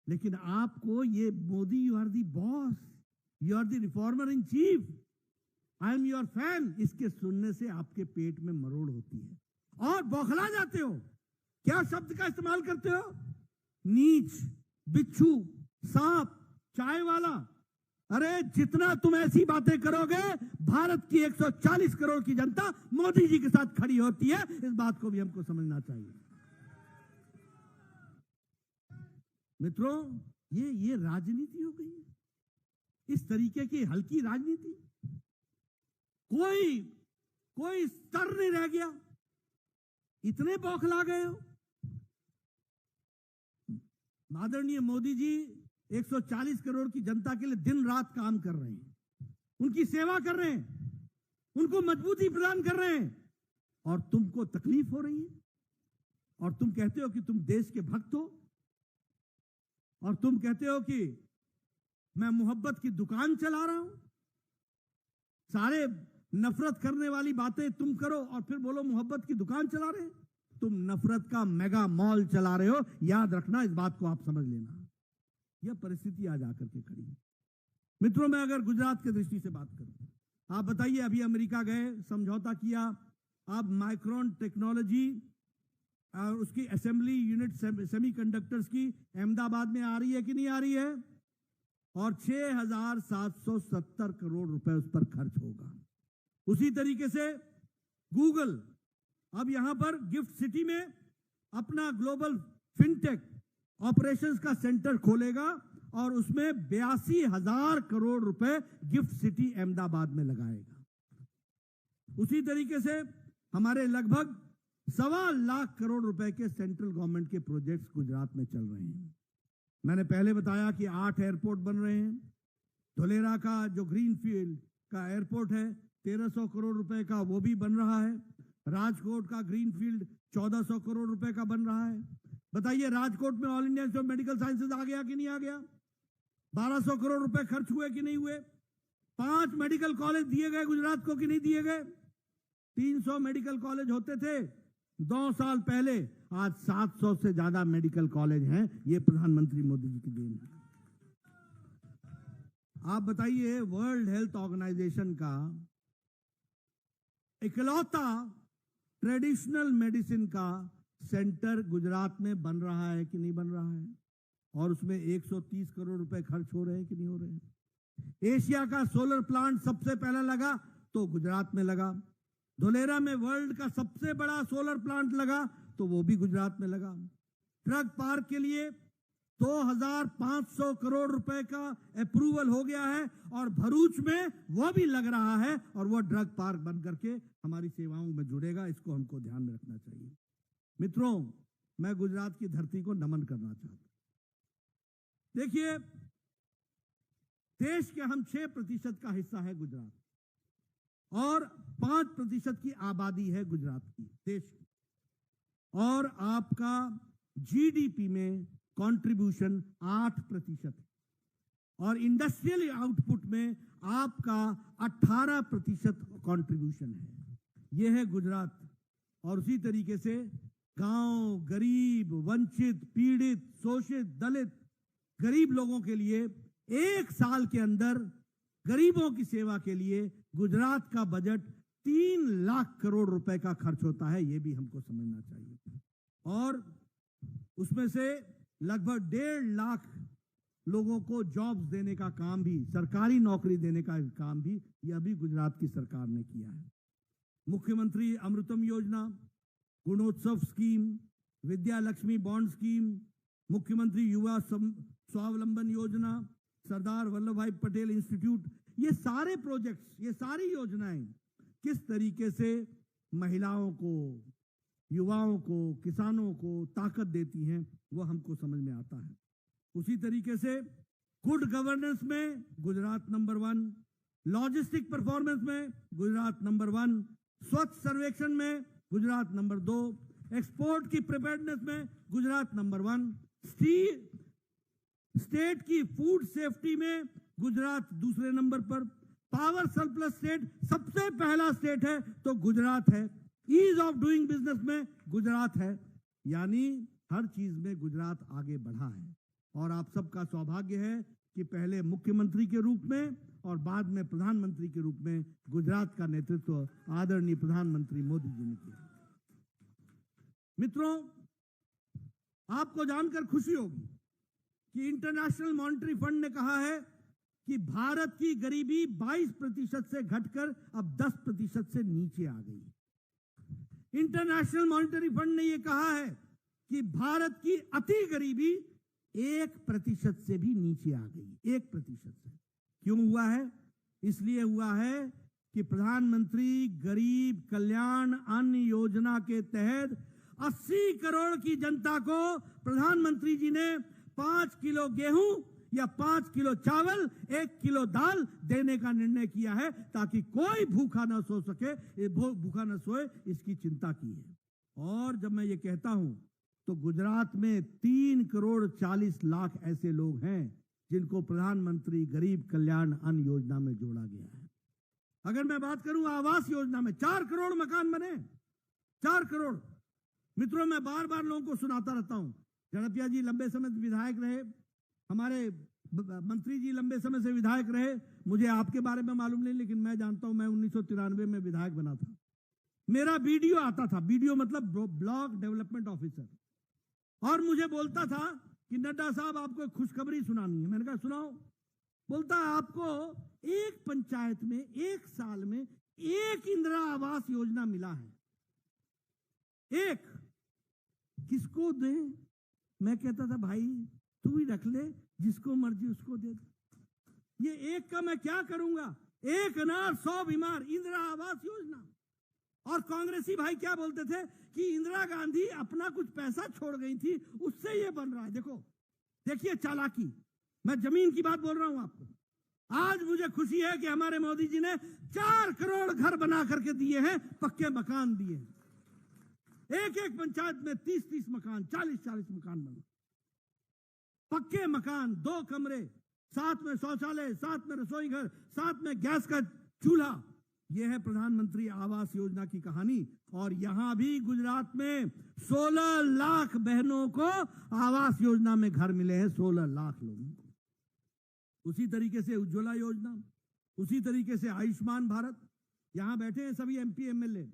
B: लेकिन आपको ये Modi you are the boss, you are the reformer in chief, I am your fan, इसके सुनने से आपके पेट में मरोड़ होती है और बौखला जाते हो। क्या शब्द का इस्तेमाल करते हो? नीच, बिच्छू, सांप, चाय वाला। अरे जितना तुम ऐसी बातें करोगे, भारत की 140 करोड़ की जनता मोदी जी के साथ खड़ी होती है। इस बात को भी हमको समझना चाहिए। मित्रों, ये राजनीति हो गई है, इस तरीके की हल्की राजनीति। कोई स्तर नहीं रह गया, इतने बौखला गए हो। आदरणीय मोदी जी 140 करोड़ की जनता के लिए दिन रात काम कर रहे हैं, उनकी सेवा कर रहे हैं, उनको मजबूती प्रदान कर रहे हैं, और तुमको तकलीफ हो रही है, और तुम कहते हो कि तुम देश के भक्त हो, और तुम कहते हो कि मैं मोहब्बत की दुकान चला रहा हूं। सारे नफरत करने वाली बातें तुम करो और फिर बोलो मोहब्बत की दुकान चला रहे हैं। तुम नफरत का मेगा मॉल चला रहे हो, याद रखना, इस बात को आप समझ लेना। यह परिस्थिति आज आकर के खड़ी है। मित्रों, मैं अगर गुजरात की दृष्टि से बात करूं, आप बताइए, अभी अमेरिका गए, समझौता किया, अब माइक्रोन टेक्नोलॉजी और उसकी असेंबली यूनिट सेमीकंडक्टर्स की अहमदाबाद में आ रही है कि नहीं आ रही है, और 6,770 करोड़ रुपए उस पर खर्च होगा। उसी तरीके से गूगल अब यहां पर गिफ्ट सिटी में अपना ग्लोबल फिनटेक ऑपरेशंस का सेंटर खोलेगा, और उसमें 82,000 करोड़ रुपए गिफ्ट सिटी अहमदाबाद में लगाएगा। उसी तरीके से हमारे लगभग 1.25 लाख करोड़ रुपए के सेंट्रल गवर्नमेंट के प्रोजेक्ट्स गुजरात में चल रहे हैं। मैंने पहले बताया कि 8 एयरपोर्ट बन रहे हैं। धोलेरा का जो ग्रीनफील्ड का एयरपोर्ट है 1300 करोड़ रुपए का, वो भी बन रहा है। राजकोट का ग्रीनफील्ड 1400 करोड़ रुपए का बन रहा है। बताइए, राजकोट में all India institute of medical sciences आ गया कि नहीं आ गया? 1200 करोड़ रुपए खर्च हुए कि नहीं हुए? 5 मेडिकल कॉलेज दिए गए गुजरात को कि नहीं दिए गए? 300 मेडिकल कॉलेज होते थे 2 साल पहले, आज 700 से ज्यादा मेडिकल कॉलेज हैं। ये प्रधानमंत्री मोदी जी की देन है। आप बताइए, वर्ल्ड हेल्थ ऑर्गेनाइजेशन का इकलौता ट्रेडिशनल मेडिसिन का सेंटर गुजरात में बन रहा है कि नहीं बन रहा है, और उसमें 130 करोड़ रुपए खर्च हो रहे हैं कि नहीं हो रहे हैं। एशिया का सोलर प्लांट सबसे पहले लगा तो गुजरात में लगा। धोलेरा में वर्ल्ड का सबसे बड़ा सोलर प्लांट लगा तो वो भी गुजरात में लगा। ड्रग पार्क के लिए 2500 करोड़ रुपए का अप्रूवल हो गया है, और भरूच में वो भी लग रहा है, और वो ड्रग पार्क बन करके हमारी सेवाओं में जुड़ेगा। इसको हमको ध्यान में रखना चाहिए। मित्रों, मैं गुजरात की धरती को नमन करना चाहता हूं। देखिए, देश के हम 6% का हिस्सा है गुजरात, और 5% की आबादी है गुजरात की देश की, और आपका जीडीपी में कंट्रीब्यूशन 8% है, और इंडस्ट्रियल आउटपुट में आपका 18% कंट्रीब्यूशन है। यह है गुजरात। और उसी तरीके से गांव, गरीब, वंचित, पीड़ित, शोषित, दलित, गरीब लोगों के लिए 1 साल के अंदर गरीबों की सेवा के लिए गुजरात का बजट 3 लाख करोड़ रुपए का खर्च होता है। यह भी हमको समझना चाहिए। और उसमें से लगभग 1.5 लाख लोगों को जॉब्स देने का काम भी, सरकारी नौकरी देने का काम भी, यह भी गुजरात की सरकार ने किया है। मुख्यमंत्री अमृतम योजना, Gunotsav scheme, Vidya Lakshmi bond scheme, मुख्यमंत्री युवा स्वावलंबन योजना, सरदार वल्लभ भाई पटेल इंस्टीट्यूट, ये सारे प्रोजेक्ट्स, ये सारी योजनाएं किस तरीके से महिलाओं को, युवाओं को, किसानों को ताकत देती हैं, वो हमको समझ में आता है। उसी तरीके से गुड गवर्नेंस में गुजरात नंबर 1, लॉजिस्टिक परफॉर्मेंस में गुजरात नंबर 1, स्वच्छ सर्वेक्षण में गुजरात नंबर 2, एक्सपोर्ट की प्रिपेयर्डनेस में गुजरात नंबर 1, स्टेट की फूड सेफ्टी में गुजरात दूसरे नंबर पर, पावर सरप्लस स्टेट सबसे पहला स्टेट है तो गुजरात है, ईज ऑफ डूइंग बिजनेस में गुजरात है। यानी हर चीज में गुजरात आगे बढ़ा है। और आप सबका सौभाग्य है कि पहले मुख्यमंत्री के रूप में और बाद में प्रधानमंत्री के रूप में गुजरात का नेतृत्व आदरणीय प्रधानमंत्री मोदी जी ने किया। मित्रों, आपको जानकर खुशी होगी कि इंटरनेशनल मॉनेटरी फंड ने कहा है कि भारत की गरीबी 22% से घटकर अब 10% से नीचे आ गई। इंटरनेशनल मॉनिटरी फंड ने यह कहा है कि भारत की अति गरीबी 1% से भी नीचे आ गई, 1% से। क्यों हुआ है? इसलिए हुआ है कि प्रधानमंत्री गरीब कल्याण अन्न योजना के तहत 80 करोड़ की जनता को प्रधानमंत्री जी ने 5 किलो गेहूं या 5 किलो चावल, 1 किलो दाल देने का निर्णय किया है, ताकि कोई भूखा न सो सके, भूखा न सोए, इसकी चिंता की है। और जब मैं ये कहता हूं तो गुजरात में 3 करोड़ 40 लाख ऐसे लोग हैं जिनको प्रधानमंत्री गरीब कल्याण अन्न योजना में जोड़ा गया है। अगर मैं बात करूं आवास योजना में 4 करोड़ मकान बने, 4 करोड़। मित्रों, मैं बार बार लोगों को सुनाता रहता हूं, झड़पिया जी लंबे समय से विधायक रहे, हमारे मंत्री जी लंबे समय से विधायक रहे। मुझे आपके बारे में मालूम नहीं, लेकिन मैं जानता हूं, मैं 1993 में विधायक बना था। मेरा बीडीओ आता था, बीडीओ मतलब ब्लॉक डेवलपमेंट ऑफिसर, और मुझे बोलता था कि नड्डा साहब आपको एक खुशखबरी सुनानी है। मैंने कहा सुनाओ। बोलता आपको एक पंचायत में 1 साल में 1 इंदिरा आवास योजना मिला है, 1। किसको दे? मैं कहता था भाई तू ही रख ले, जिसको मर्जी उसको दे दे। ये 1 का मैं क्या करूंगा? 1 अनार 100 बीमार, इंदिरा आवास योजना। और कांग्रेसी भाई क्या बोलते थे कि इंदिरा गांधी अपना कुछ पैसा छोड़ गई थी, उससे ये बन रहा है। देखो, देखिए चालाकी। मैं जमीन की बात बोल रहा हूं आपको। आज मुझे खुशी है कि हमारे मोदी जी ने 4 करोड़ घर बना करके दिए हैं, पक्के मकान दिए हैं। एक पंचायत में 30-30 मकान, 40-40 मकान बने, पक्के मकान, 2 कमरे, साथ में शौचालय, साथ में रसोई घर, साथ में गैस का चूल्हा। यह है प्रधानमंत्री आवास योजना की कहानी। और यहां भी गुजरात में 16 लाख बहनों को आवास योजना में घर मिले हैं, 16 लाख लोगों को। उसी तरीके से उज्ज्वला योजना, उसी तरीके से आयुष्मान भारत। यहां बैठे हैं सभी एमपी एमएलए।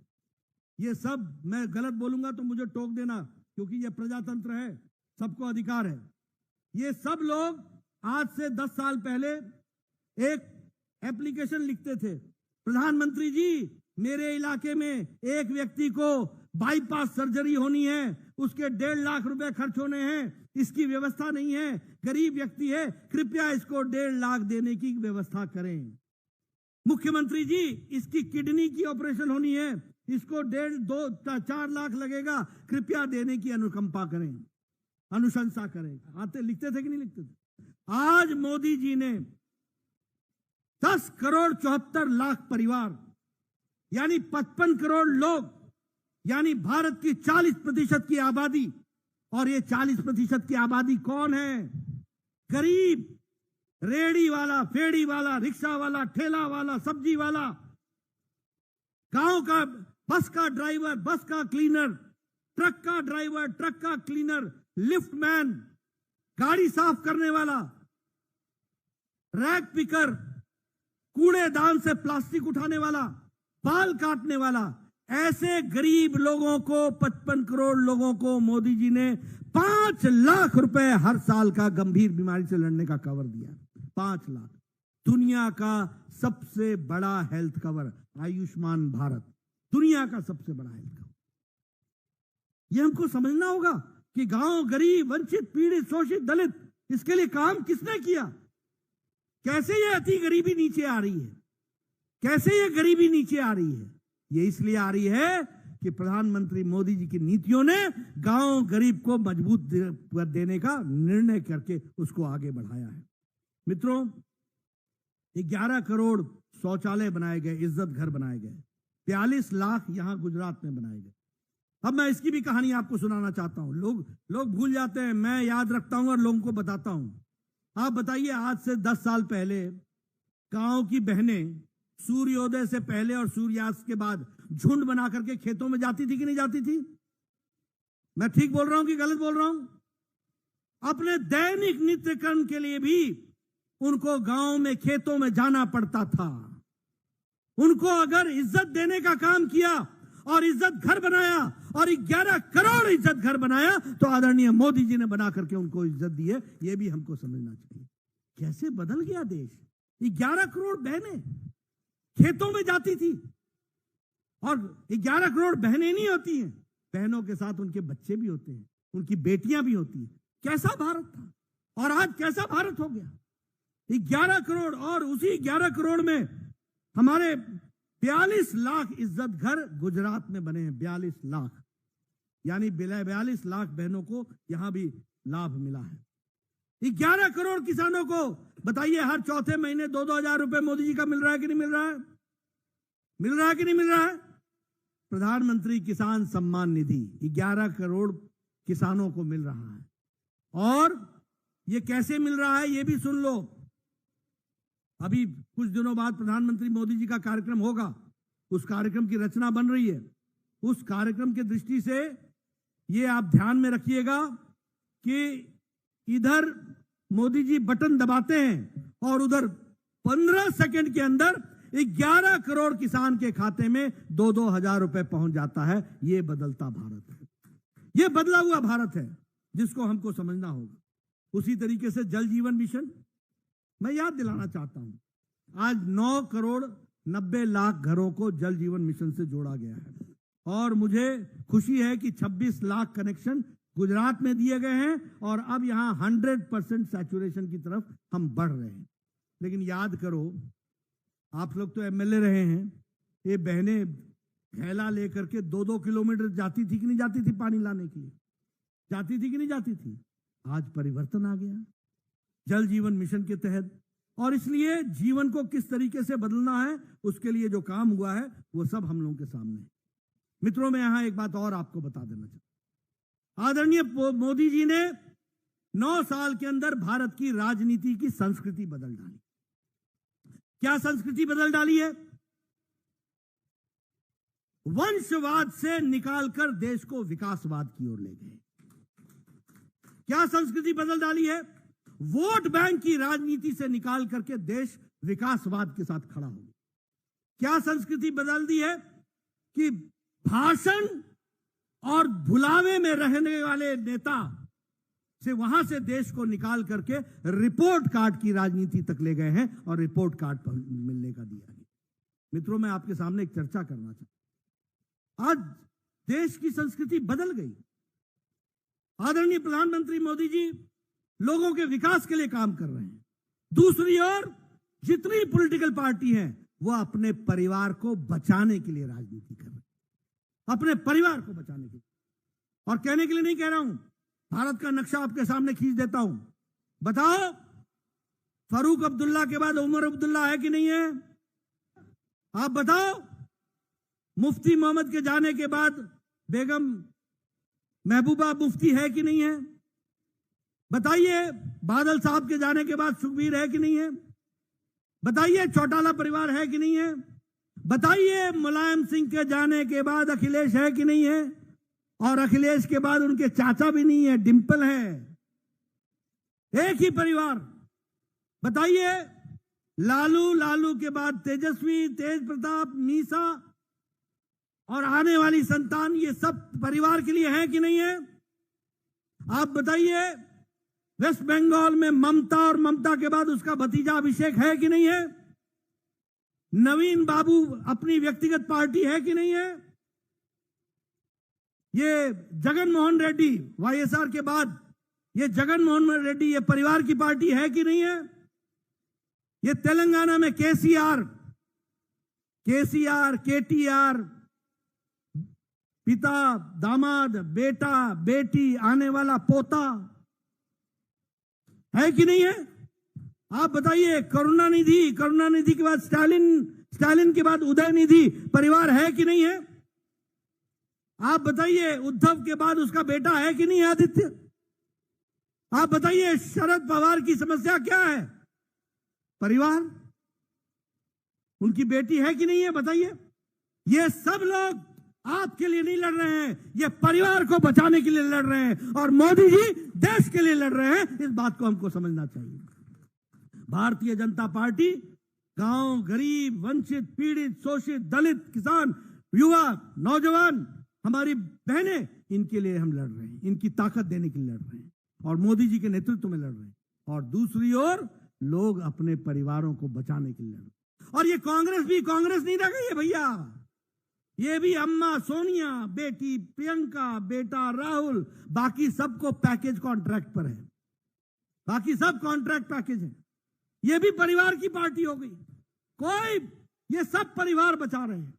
B: ये सब, मैं गलत बोलूंगा तो मुझे टोक देना, क्योंकि ये प्रजातंत्र है, सबको अधिकार है। ये सब लोग आज से 10 साल पहले एक एप्लीकेशन लिखते थे, प्रधानमंत्री जी मेरे इलाके में एक व्यक्ति को बाईपास सर्जरी होनी है, उसके 1.5 लाख रुपए खर्च होने हैं, इसकी व्यवस्था नहीं है, गरीब व्यक्ति है, कृपया इसको 1.5 लाख देने की व्यवस्था करें। मुख्यमंत्री जी इसकी किडनी की ऑपरेशन होनी है, इसको 1.5-2-4 लाख लगेगा, कृपया देने की अनुकंपा करें, अनुशंसा करें। आते लिखते थे कि नहीं लिखते थे? आज मोदी जी ने 10 करोड़ 74 लाख परिवार, यानी 55 करोड़ लोग, यानी भारत की 40% की आबादी। और ये 40% की आबादी कौन है? गरीब, रेड़ी वाला, फेड़ी वाला, रिक्शा वाला, ठेला वाला, सब्जी वाला, गांव का बस का ड्राइवर, बस का क्लीनर, ट्रक का ड्राइवर, ट्रक का क्लीनर, लिफ्ट मैन, गाड़ी साफ करने वाला, रैक पिकर, कूड़ेदान से प्लास्टिक उठाने वाला, बाल काटने वाला, ऐसे गरीब लोगों को, 55 करोड़ लोगों को मोदी जी ने 5 लाख रुपए हर साल का गंभीर बीमारी से लड़ने का कवर दिया। 5 लाख। दुनिया का सबसे बड़ा हेल्थ कवर, आयुष्मान भारत, दुनिया का सबसे बड़ा हेल्थ कवर। यह हमको समझना होगा कि गांव, गरीब, वंचित, पीड़ित, शोषित, दलित, इसके लिए काम किसने किया? कैसे ये अति गरीबी नीचे आ रही है? कैसे ये गरीबी नीचे आ रही है? ये इसलिए आ रही है कि प्रधानमंत्री मोदी जी की नीतियों ने गांव, गरीब को मजबूत देने का निर्णय करके उसको आगे बढ़ाया है। मित्रों, 11 करोड़ शौचालय बनाए गए, इज्जत घर बनाए गए, 42 लाख यहां गुजरात में बनाए गए। अब मैं इसकी भी कहानी आपको सुनाना चाहता हूं। लोग भूल जाते हैं, मैं याद रखता हूं और लोगों को बताता हूं। आप बताइए, आज से 10 साल पहले गांव की बहनें सूर्योदय से पहले और सूर्यास्त के बाद झुंड बना करके खेतों में जाती थी कि नहीं जाती थी? मैं ठीक बोल रहा हूं कि गलत बोल रहा हूं? अपने दैनिक नित्य कर्म के लिए भी उनको गांव में, खेतों में जाना पड़ता था। उनको अगर इज्जत देने का काम किया और इज्जत घर बनाया और 11 करोड़ इज्जत घर बनाया, तो आदरणीय मोदी जी ने बना करके उनको इज्जत दी है। यह भी हमको समझना चाहिए। कैसे बदल गया देश, 11 करोड़ बहनें खेतों में जाती थी, और 11 करोड़ बहनें नहीं होती हैं, बहनों के साथ उनके बच्चे भी होते हैं, उनकी बेटियां भी होती हैं। कैसा भारत था और आज कैसा भारत हो गया। 11 करोड़, और उसी 11 करोड़ में हमारे 42 लाख इज्जत घर गुजरात में बने हैं। 42 लाख, यानी 42 लाख बहनों को यहां भी लाभ मिला है। 11 करोड़ किसानों को बताइए हर चौथे महीने 2-2 हजार रुपए मोदी जी का मिल रहा है कि नहीं मिल रहा है? मिल रहा है कि नहीं मिल रहा है? प्रधानमंत्री किसान सम्मान निधि 11 करोड़ किसानों को मिल रहा है। और ये कैसे मिल रहा है ये भी सुन लो। अभी कुछ दिनों बाद प्रधानमंत्री मोदी जी का कार्यक्रम होगा, उस कार्यक्रम की रचना बन रही है। उस कार्यक्रम की दृष्टि से ये आप ध्यान में रखिएगा कि इधर मोदी जी बटन दबाते हैं और उधर 15 सेकंड के अंदर 11 करोड़ किसान के खाते में 2-2 हजार रुपए पहुंच जाता है। ये बदलता भारत है, ये बदला हुआ भारत है जिसको हमको समझना होगा। उसी तरीके से जल जीवन मिशन मैं याद दिलाना चाहता हूं, आज 9 करोड़ 90 लाख घरों को जल जीवन मिशन से जोड़ा गया है, और मुझे खुशी है कि 26 लाख कनेक्शन गुजरात में दिए गए हैं, और अब यहां 100% सैचुरेशन की तरफ हम बढ़ रहे हैं। लेकिन याद करो, आप लोग तो एमएलए रहे हैं, ये बहनें थैला लेकर के 2-2 किलोमीटर जाती थी कि नहीं जाती थी पानी लाने के लिए? जाती थी कि नहीं जाती थी? आज परिवर्तन आ गया जल जीवन मिशन के तहत, और इसलिए जीवन को किस तरीके से बदलना है उसके लिए जो काम हुआ है वो सब हम लोगों के सामने है। मित्रों, मैं यहां एक बात और आपको बता देना चाहता हूं। आदरणीय मोदी जी ने 9 साल के अंदर भारत की राजनीति की संस्कृति बदल डाली। क्या संस्कृति बदल डाली है? वंशवाद से निकालकर देश को विकासवाद की ओर ले गए। क्या संस्कृति बदल डाली है? वोट बैंक की राजनीति से निकाल करके देश विकासवाद के साथ खड़ा हो गया। क्या संस्कृति बदल दी है कि भाषण और भुलावे में रहने वाले नेता से वहां से देश को निकाल करके रिपोर्ट कार्ड की राजनीति तक ले गए हैं, और रिपोर्ट कार्ड मिलने का दिया है। मित्रों, मैं आपके सामने एक चर्चा करना चाहता हूं। आज देश की संस्कृति बदल गई। आदरणीय प्रधानमंत्री मोदी जी लोगों के विकास के लिए काम कर रहे हैं। दूसरी ओर जितनी पॉलिटिकल पार्टी है वो अपने परिवार को बचाने के लिए राजनीति कर रहे हैं, अपने परिवार को बचाने के लिए। और कहने के लिए नहीं कह रहा हूं, भारत का नक्शा आपके सामने खींच देता हूं। बताओ, फारूक अब्दुल्ला के बाद उमर अब्दुल्ला है कि नहीं है? आप बताओ, मुफ्ती मोहम्मद के जाने के बाद बेगम महबूबा मुफ्ती है कि नहीं है? बताइए, बादल साहब के जाने के बाद सुखबीर है कि नहीं है? बताइए, चौटाला परिवार है कि नहीं है? बताइए, मुलायम सिंह के जाने के बाद अखिलेश है कि नहीं है? और अखिलेश के बाद उनके चाचा भी नहीं है, डिंपल है। एक ही परिवार। बताइए, लालू के बाद तेजस्वी, तेज प्रताप, मीसा और आने वाली संतान, ये सब परिवार के लिए है कि नहीं है? आप बताइए, वेस्ट बंगाल में ममता और ममता के बाद उसका भतीजा अभिषेक है कि नहीं है? नवीन बाबू अपनी व्यक्तिगत पार्टी है कि नहीं है? ये जगन मोहन रेड्डी वाईएसआर के बाद ये जगन मोहन रेड्डी ये परिवार की पार्टी है कि नहीं है? ये तेलंगाना में केसीआर, केटीआर, पिता, दामाद, बेटा, बेटी, आने वाला पोता है कि नहीं है? आप बताइए, करुणानिधि के बाद स्टालिन के बाद उदयनिधि परिवार है कि नहीं है? आप बताइए, उद्धव के बाद उसका बेटा है कि नहीं है, आदित्य? आप बताइए, शरद पवार की समस्या क्या है? परिवार। उनकी बेटी है कि नहीं है? बताइए। ये सब लोग आपके लिए नहीं लड़ रहे हैं, ये परिवार को बचाने के लिए लड़ रहे हैं, और मोदी जी देश के लिए लड़ रहे हैं। इस बात को हमको समझना चाहिए। भारतीय जनता पार्टी गांव, गरीब, वंचित, पीड़ित, शोषित, दलित, किसान, युवा, नौजवान, हमारी बहनें, इनके लिए हम लड़ रहे हैं, इनकी ताकत देने के लिए लड़ रहे हैं, और मोदी जी के नेतृत्व में लड़ रहे हैं। और दूसरी ओर लोग अपने परिवारों को बचाने के लिए लड़े। और ये कांग्रेस भी कांग्रेस नहीं रह गई है भैया, ये भी अम्मा सोनिया, बेटी प्रियंका, बेटा राहुल, बाकी सबको पैकेज कॉन्ट्रैक्ट पर है, बाकी सब कॉन्ट्रैक्ट पैकेज है। ये भी परिवार की पार्टी हो गई, कोई, ये सब परिवार बचा रहे हैं।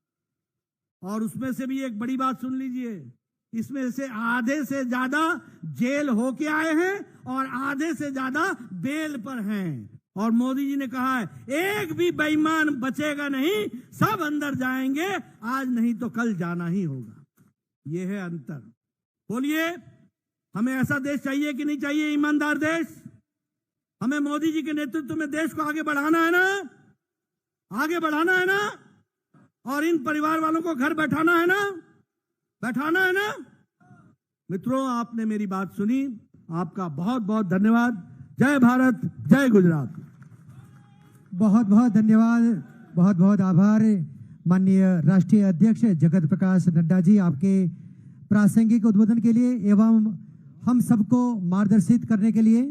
B: और उसमें से भी एक बड़ी बात सुन लीजिए, इसमें से आधे से ज्यादा जेल होके आए हैं और आधे से ज्यादा बेल पर हैं। और मोदी जी ने कहा है एक भी बेईमान बचेगा नहीं, सब अंदर जाएंगे, आज नहीं तो कल जाना ही होगा। यह है अंतर। बोलिए, हमें ऐसा देश चाहिए कि नहीं चाहिए? ईमानदार देश। हमें मोदी जी के नेतृत्व में देश को आगे बढ़ाना है ना, आगे बढ़ाना है ना, और इन परिवार वालों को घर बैठाना है ना, बैठाना है ना। मित्रों, आपने मेरी बात सुनी, आपका बहुत बहुत धन्यवाद। जय भारत, जय गुजरात।
A: बहुत बहुत धन्यवाद, बहुत बहुत आभार माननीय राष्ट्रीय अध्यक्ष जगत प्रकाश नड्डा जी, आपके प्रासंगिक उद्बोधन के लिए एवं हम सबको मार्गदर्शित करने के लिए।